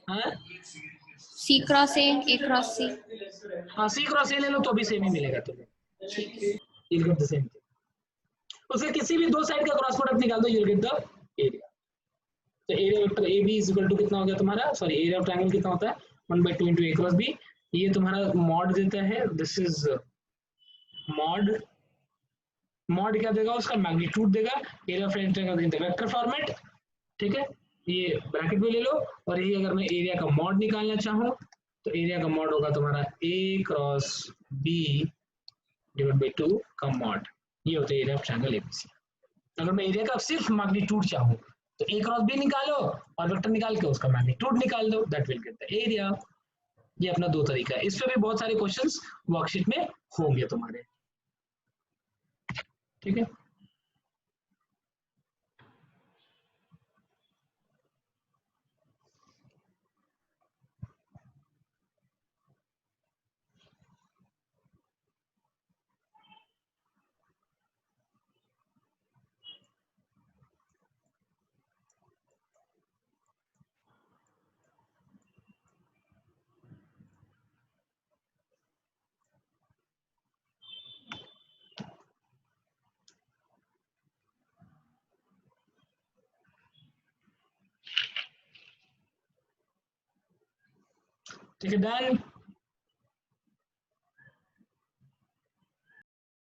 हाँ सी क्रॉस ए क्रॉस सी। हाँ, सी क्रॉस ए ले लो तो भी सेम ही मिलेगा तुम्हें। You'll get the same thing. उसके किसी भी दो साइड का क्रॉस प्रोडक्ट निकाल दो, you'll get the area. तो area vector A B is equal to कितना हो गया तुम्हारा, सॉरी एरिया ऑफ ट्रायंगल कितना होता है 1/2 इंटू ए क्रॉस बी। ये तुम्हारा मॉड देता है, दिस इज मॉड। मॉड क्या देगा? उसका मैग्नीट्यूड देगा, area of triangle in the vector format. ठीक है, ये ब्रैकेट में ले लो। और यही अगर मैं एरिया का मॉड निकालना चाहूँ तो एरिया का मॉड होगा तुम्हारा ए क्रॉस बी डिवाइड बाई 2 का मॉड। ये होता है एरिया ऑफ ट्रायंगल एबीसी। अगर मैं एरिया का सिर्फ मैग्नीट्यूड चाहूँ तो ए क्रॉस बी निकालो और वेक्टर निकाल के उसका मैग्नीट्यूड निकाल दो, that will get the area. ये अपना दो तरीका है। इस पे भी बहुत सारे क्वेश्चंस वर्कशीट में होंगे तुम्हारे। ठीक है, ठीक है, डन।